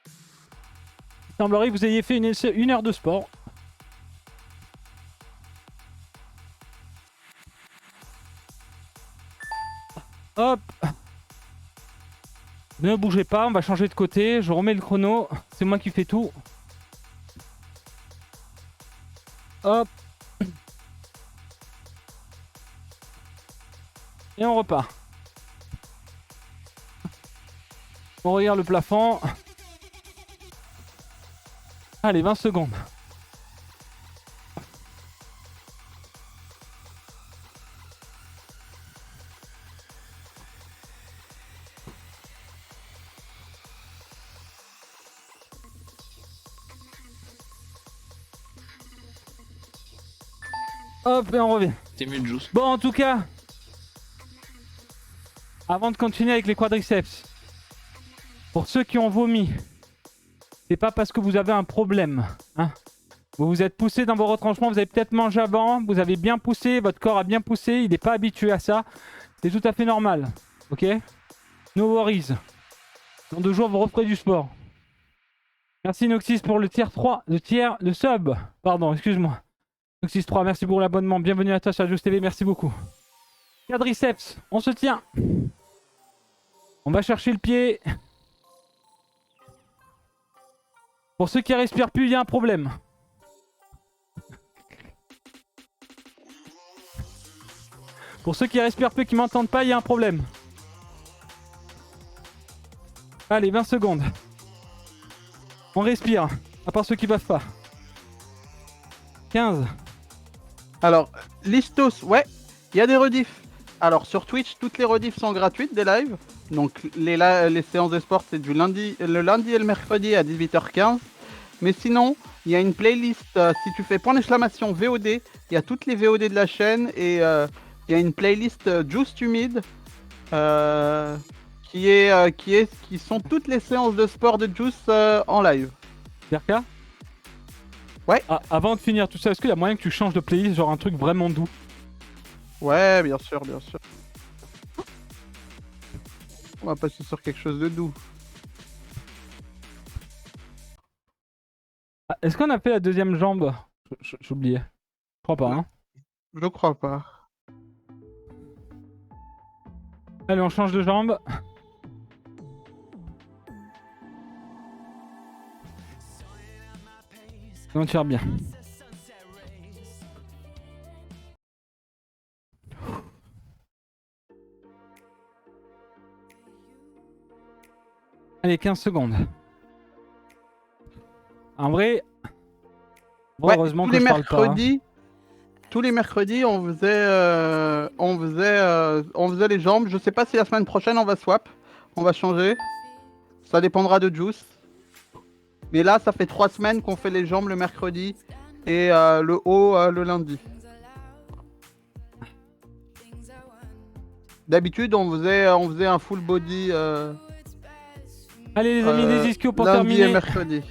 Il semblerait que vous ayez fait une heure de sport. Hop. Ne bougez pas, on va changer de côté. Je remets le chrono. C'est moi qui fais tout. Hop. Et on repart. On regarde le plafond. Allez, 20 secondes. Hop, et on revient. T'es mieux de Juice. Bon, en tout cas, avant de continuer avec les quadriceps, pour ceux qui ont vomi, c'est pas parce que vous avez un problème. Hein. Vous vous êtes poussé dans vos retranchements, vous avez peut-être mangé avant, vous avez bien poussé, votre corps a bien poussé, il n'est pas habitué à ça. C'est tout à fait normal. Ok? No worries. Dans 2 jours, vous referez du sport. Merci Noxys pour le tier 3, le sub. Pardon, excuse-moi. Noxys 3, merci pour l'abonnement. Bienvenue à toi sur Juice TV, merci beaucoup. Quadriceps, on se tient. On va chercher le pied. Pour ceux qui respirent plus, il y a un problème. Pour ceux qui respirent plus, qui m'entendent pas, il y a un problème. Allez, 20 secondes. On respire, à part ceux qui peuvent pas. 15. Alors, Listos, ouais, il y a des rediffs. Alors, sur Twitch, toutes les rediffs sont gratuites des lives. Donc, les séances de sport, c'est le lundi et le mercredi à 18h15. Mais sinon, il y a une playlist. Si tu fais point d'exclamation VOD, il y a toutes les VOD de la chaîne. Et il y a une playlist Juice Humide. Qui sont toutes les séances de sport de Juice en live. Berka ? Ouais. Ah, avant de finir tout ça, est-ce qu'il y a moyen que tu changes de playlist, genre un truc vraiment doux? Ouais, bien sûr, bien sûr. On va passer sur quelque chose de doux. Ah, est-ce qu'on a fait la deuxième jambe? J'oubliais. Je crois pas, hein. Je crois pas. Allez, on change de jambe. Et on tire bien. Allez, 15 secondes. En vrai, Ouais, heureusement que je parle pas. Hein. Tous les mercredis, on faisait les jambes. Je sais pas si la semaine prochaine on va swap, on va changer. Ça dépendra de Juice. Mais là, ça fait 3 semaines qu'on fait les jambes le mercredi et le haut le lundi. D'habitude, on faisait un full body. Allez les amis, des ischios pour lundi terminer. et mercredi.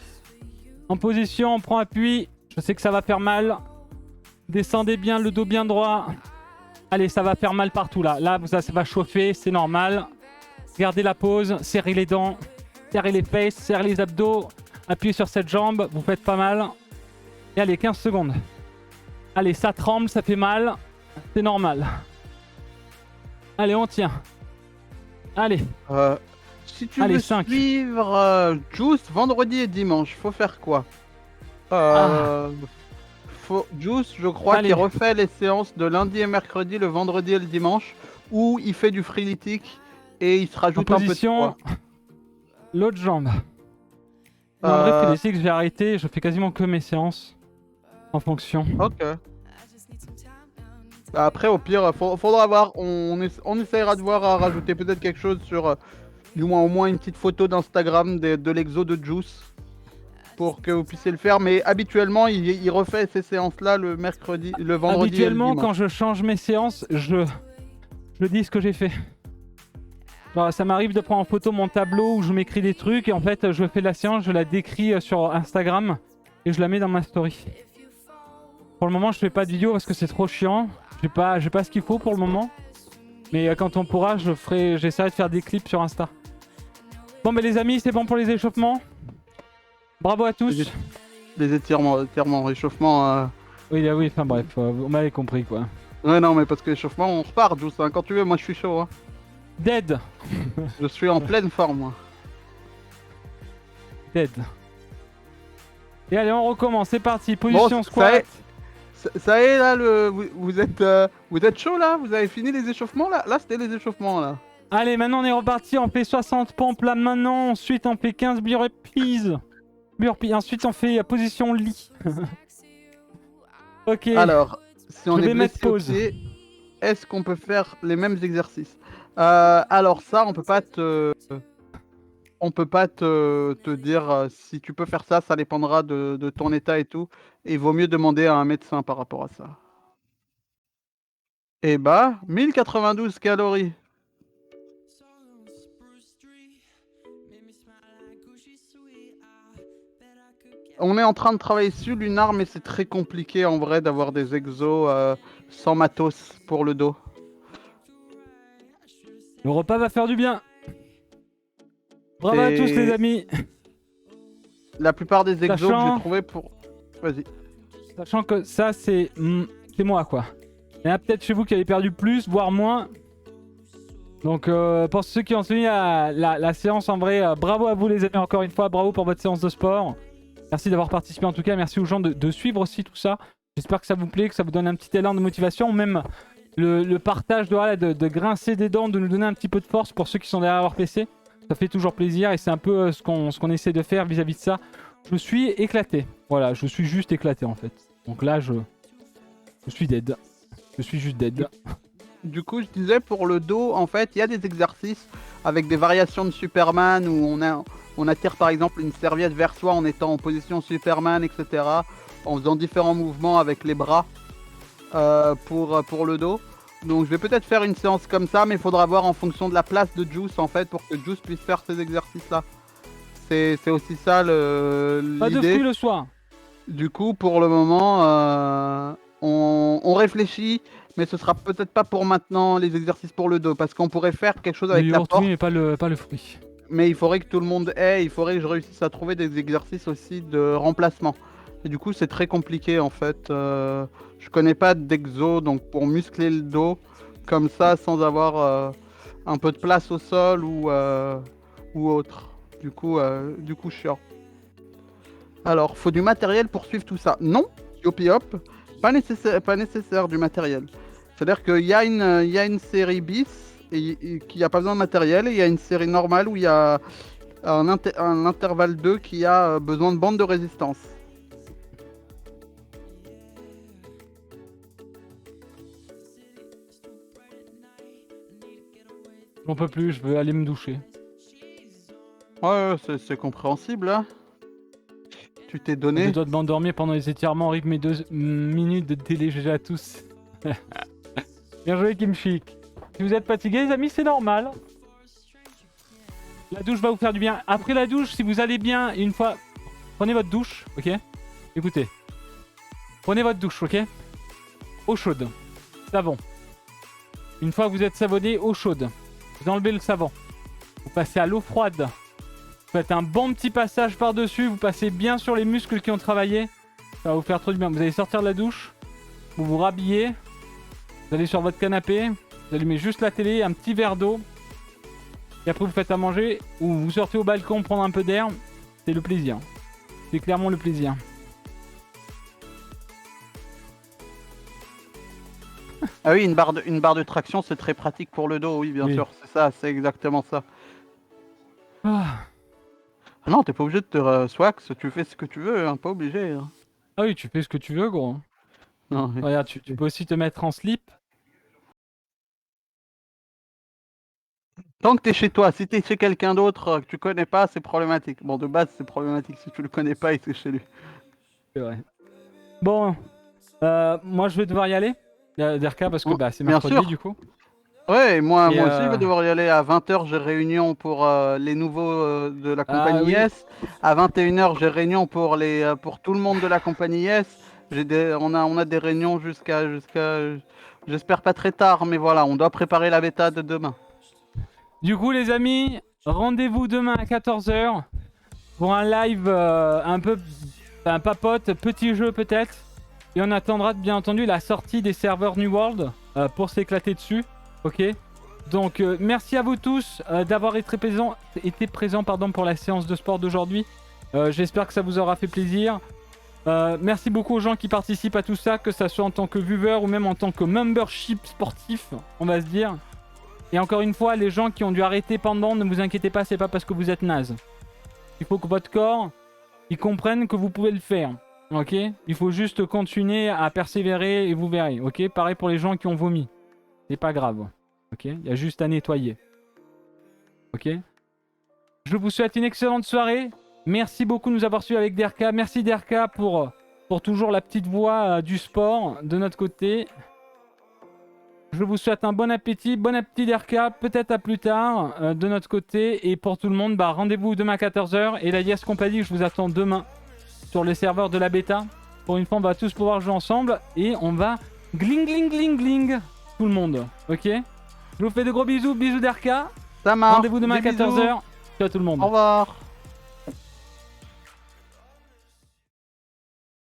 En position, on prend appui. Je sais que ça va faire mal. Descendez bien, le dos bien droit. Allez, ça va faire mal partout là. Là, ça va chauffer, c'est normal. Gardez la pose, serrez les dents, serrez les fesses, serrez les abdos. Appuyez sur cette jambe, vous faites pas mal. Et allez, 15 secondes. Allez, ça tremble, ça fait mal. C'est normal. Allez, on tient. Allez. Si tu Allez, veux 5. suivre Juice vendredi et dimanche, faut faire quoi? Juice, je crois Allez. qu'il refait les séances de lundi et mercredi, le vendredi et le dimanche, où il fait du freeletics et il se En rajoute un peu de position, poids. l'autre jambe. Non, en vrai, freeletics, j'ai arrêté. Je fais quasiment que mes séances en fonction. Ok. Après, au pire, faudra voir. On essaiera de voir à rajouter peut-être quelque chose sur, du moins au moins une petite photo d'Instagram de l'exo de Juice pour que vous puissiez le faire. Mais habituellement, il refait ces séances-là le mercredi, le vendredi. Habituellement, et le dimanche. quand je change mes séances, je dis ce que j'ai fait. Genre, ça m'arrive de prendre en photo mon tableau où je m'écris des trucs et en fait, je fais la séance, je la décris sur Instagram et je la mets dans ma story. Pour le moment, je fais pas de vidéo parce que c'est trop chiant. J'ai pas ce qu'il faut pour le moment. Mais quand on pourra, j'essaierai de faire des clips sur Insta. Bon, mais les amis, c'est bon pour les échauffements. Bravo à tous. Les étirements, réchauffement. Oui, oui, enfin bref, on m'avait compris quoi. Ouais, non, mais parce que l'échauffement, on repart, Juice. Hein. Quand tu veux, moi je suis chaud. Hein. Dead. Je suis en pleine forme, moi. Dead. Et allez, on recommence. C'est parti. Position Bon, squat. Ça y est, là, vous êtes chaud, là? Vous avez fini les échauffements, là? Là, c'était les échauffements, là. Allez, maintenant on est reparti. On fait 60 pompes là maintenant. Ensuite, on fait 15 burpees. Ensuite, on fait position lit. Ok. Alors, si on Je est vais mettre blessé au pause. pied, est-ce qu'on peut faire les mêmes exercices? Alors ça, on peut pas te dire si tu peux faire ça, ça dépendra de ton état et tout. Et il vaut mieux demander à un médecin par rapport à ça. Et bah, 1092 calories. On est en train de travailler sur lunar, mais c'est très compliqué en vrai d'avoir des exos sans matos pour le dos. Le repas va faire du bien. Bravo à tous les amis. La plupart des exos que Sachant- j'ai trouvés pour... Vas-y. Sachant que ça, c'est moi quoi. Il y en a peut-être chez vous qui avez perdu plus, voire moins. Donc pour ceux qui ont suivi la séance en vrai, bravo à vous les amis encore une fois, bravo pour votre séance de sport. Merci d'avoir participé en tout cas, merci aux gens de suivre aussi tout ça. J'espère que ça vous plaît, que ça vous donne un petit élan de motivation, même le partage de grincer des dents, de nous donner un petit peu de force pour ceux qui sont derrière leur PC. Ça fait toujours plaisir et c'est un peu ce qu'on essaie de faire vis-à-vis de ça. Je suis éclaté, voilà, je suis juste éclaté en fait. Donc là je suis dead, je suis juste dead. Du coup, je disais pour le dos, en fait, il y a des exercices avec des variations de Superman où on attire par exemple une serviette vers soi en étant en position Superman, etc. En faisant différents mouvements avec les bras pour le dos. Donc je vais peut-être faire une séance comme ça, mais il faudra voir en fonction de la place de Juice en fait pour que Juice puisse faire ces exercices-là. C'est aussi ça Pas de l'idée. fruits le soir. Du coup, pour le moment, on réfléchit, mais ce sera peut-être pas pour maintenant les exercices pour le dos, parce qu'on pourrait faire quelque chose avec Le la yaourt, porte, oui, mais pas le fruit. mais il faudrait que tout le monde ait, il faudrait que je réussisse à trouver des exercices aussi de remplacement. Et du coup, c'est très compliqué en fait. Je connais pas d'exo, donc pour muscler le dos comme ça, sans avoir un peu de place au sol ou autre. Du coup, chiant. Alors, faut du matériel pour suivre tout ça. Non, Yopi Hop, pas nécessaire du matériel. C'est-à-dire qu'il y a une série bis et qui n'a pas besoin de matériel, et il y a une série normale où il y a un intervalle 2 qui a besoin de bande de résistance. J'en peux plus, je veux aller me doucher. Ouais, c'est compréhensible, hein. Tu t'es Je donné. dois de m'endormir pendant les étirements, rythme mes 2 minutes de télé, GG à tous. Bien joué Kim Chic. Si vous êtes fatigués les amis, c'est normal. La douche va vous faire du bien. Après la douche, si vous allez bien, une fois... Prenez votre douche, ok? Écoutez. Prenez votre douche, ok? Eau chaude. Savon. Une fois que vous êtes savonné, eau chaude. Vous enlevez le savon. Vous passez à l'eau froide. Vous faites un bon petit passage par-dessus. Vous passez bien sur les muscles qui ont travaillé. Ça va vous faire trop du bien. Vous allez sortir de la douche. Vous vous rhabillez. Vous allez sur votre canapé. Vous allumez juste la télé, un petit verre d'eau. Et après vous faites à manger. Ou vous sortez au balcon prendre un peu d'air. C'est le plaisir. C'est clairement le plaisir. Ah oui, une barre de traction, c'est très pratique pour le dos, oui, bien sûr. C'est ça, c'est exactement ça. Ah. Non, t'es pas obligé de te swax, tu fais ce que tu veux, hein, pas obligé. Hein. Ah oui, tu fais ce que tu veux, gros. Non, mais... Regarde, tu peux aussi te mettre en slip. Tant que t'es chez toi, si t'es chez quelqu'un d'autre que tu connais pas, c'est problématique. Bon, de base, c'est problématique si tu le connais pas et que c'est chez lui. C'est vrai. Bon, moi je vais devoir y aller, Derka, parce que Oh, bah, c'est bien mercredi sûr. du coup. Ouais, et moi aussi, je Et vais devoir y aller. À 20h, j'ai réunion pour les nouveaux de la compagnie oui. Yes. À 21h, j'ai réunion pour pour tout le monde de la compagnie Yes. On a des réunions jusqu'à... J'espère pas très tard, mais voilà, on doit préparer la bêta de demain. Du coup, les amis, Rendez-vous demain à 14h pour un live un peu papote, petit jeu peut-être. Et on attendra bien entendu la sortie des serveurs New World pour s'éclater dessus. Ok. Donc merci à vous tous d'avoir été présents pour la séance de sport d'aujourd'hui. J'espère que ça vous aura fait plaisir. Merci beaucoup aux gens qui participent à tout ça, que ça soit en tant que viewer ou même en tant que membership sportif, on va se dire. Et encore une fois, les gens qui ont dû arrêter pendant, ne vous inquiétez pas, c'est pas parce que vous êtes naze. Il faut que votre corps, il comprenne que vous pouvez le faire. Ok? Il faut juste continuer à persévérer et vous verrez. Ok? Pareil pour les gens qui ont vomi. C'est pas grave. Ok? Il y a juste à nettoyer. Ok? Je vous souhaite une excellente soirée. Merci beaucoup de nous avoir suivis avec Derka. Merci Derka pour toujours la petite voix du sport de notre côté. Je vous souhaite un bon appétit Derka, peut-être à plus tard de notre côté. Et pour tout le monde, rendez-vous demain à 14h. Et la Yes Company, je vous attends demain sur les serveurs de la bêta. Pour une fois, on va tous pouvoir jouer ensemble. Et on va gling gling gling gling tout le monde. Ok? Je vous fais de gros bisous. Bisous Derka. Ça marche. Rendez-vous demain à 14h. Ciao tout le monde. Au revoir.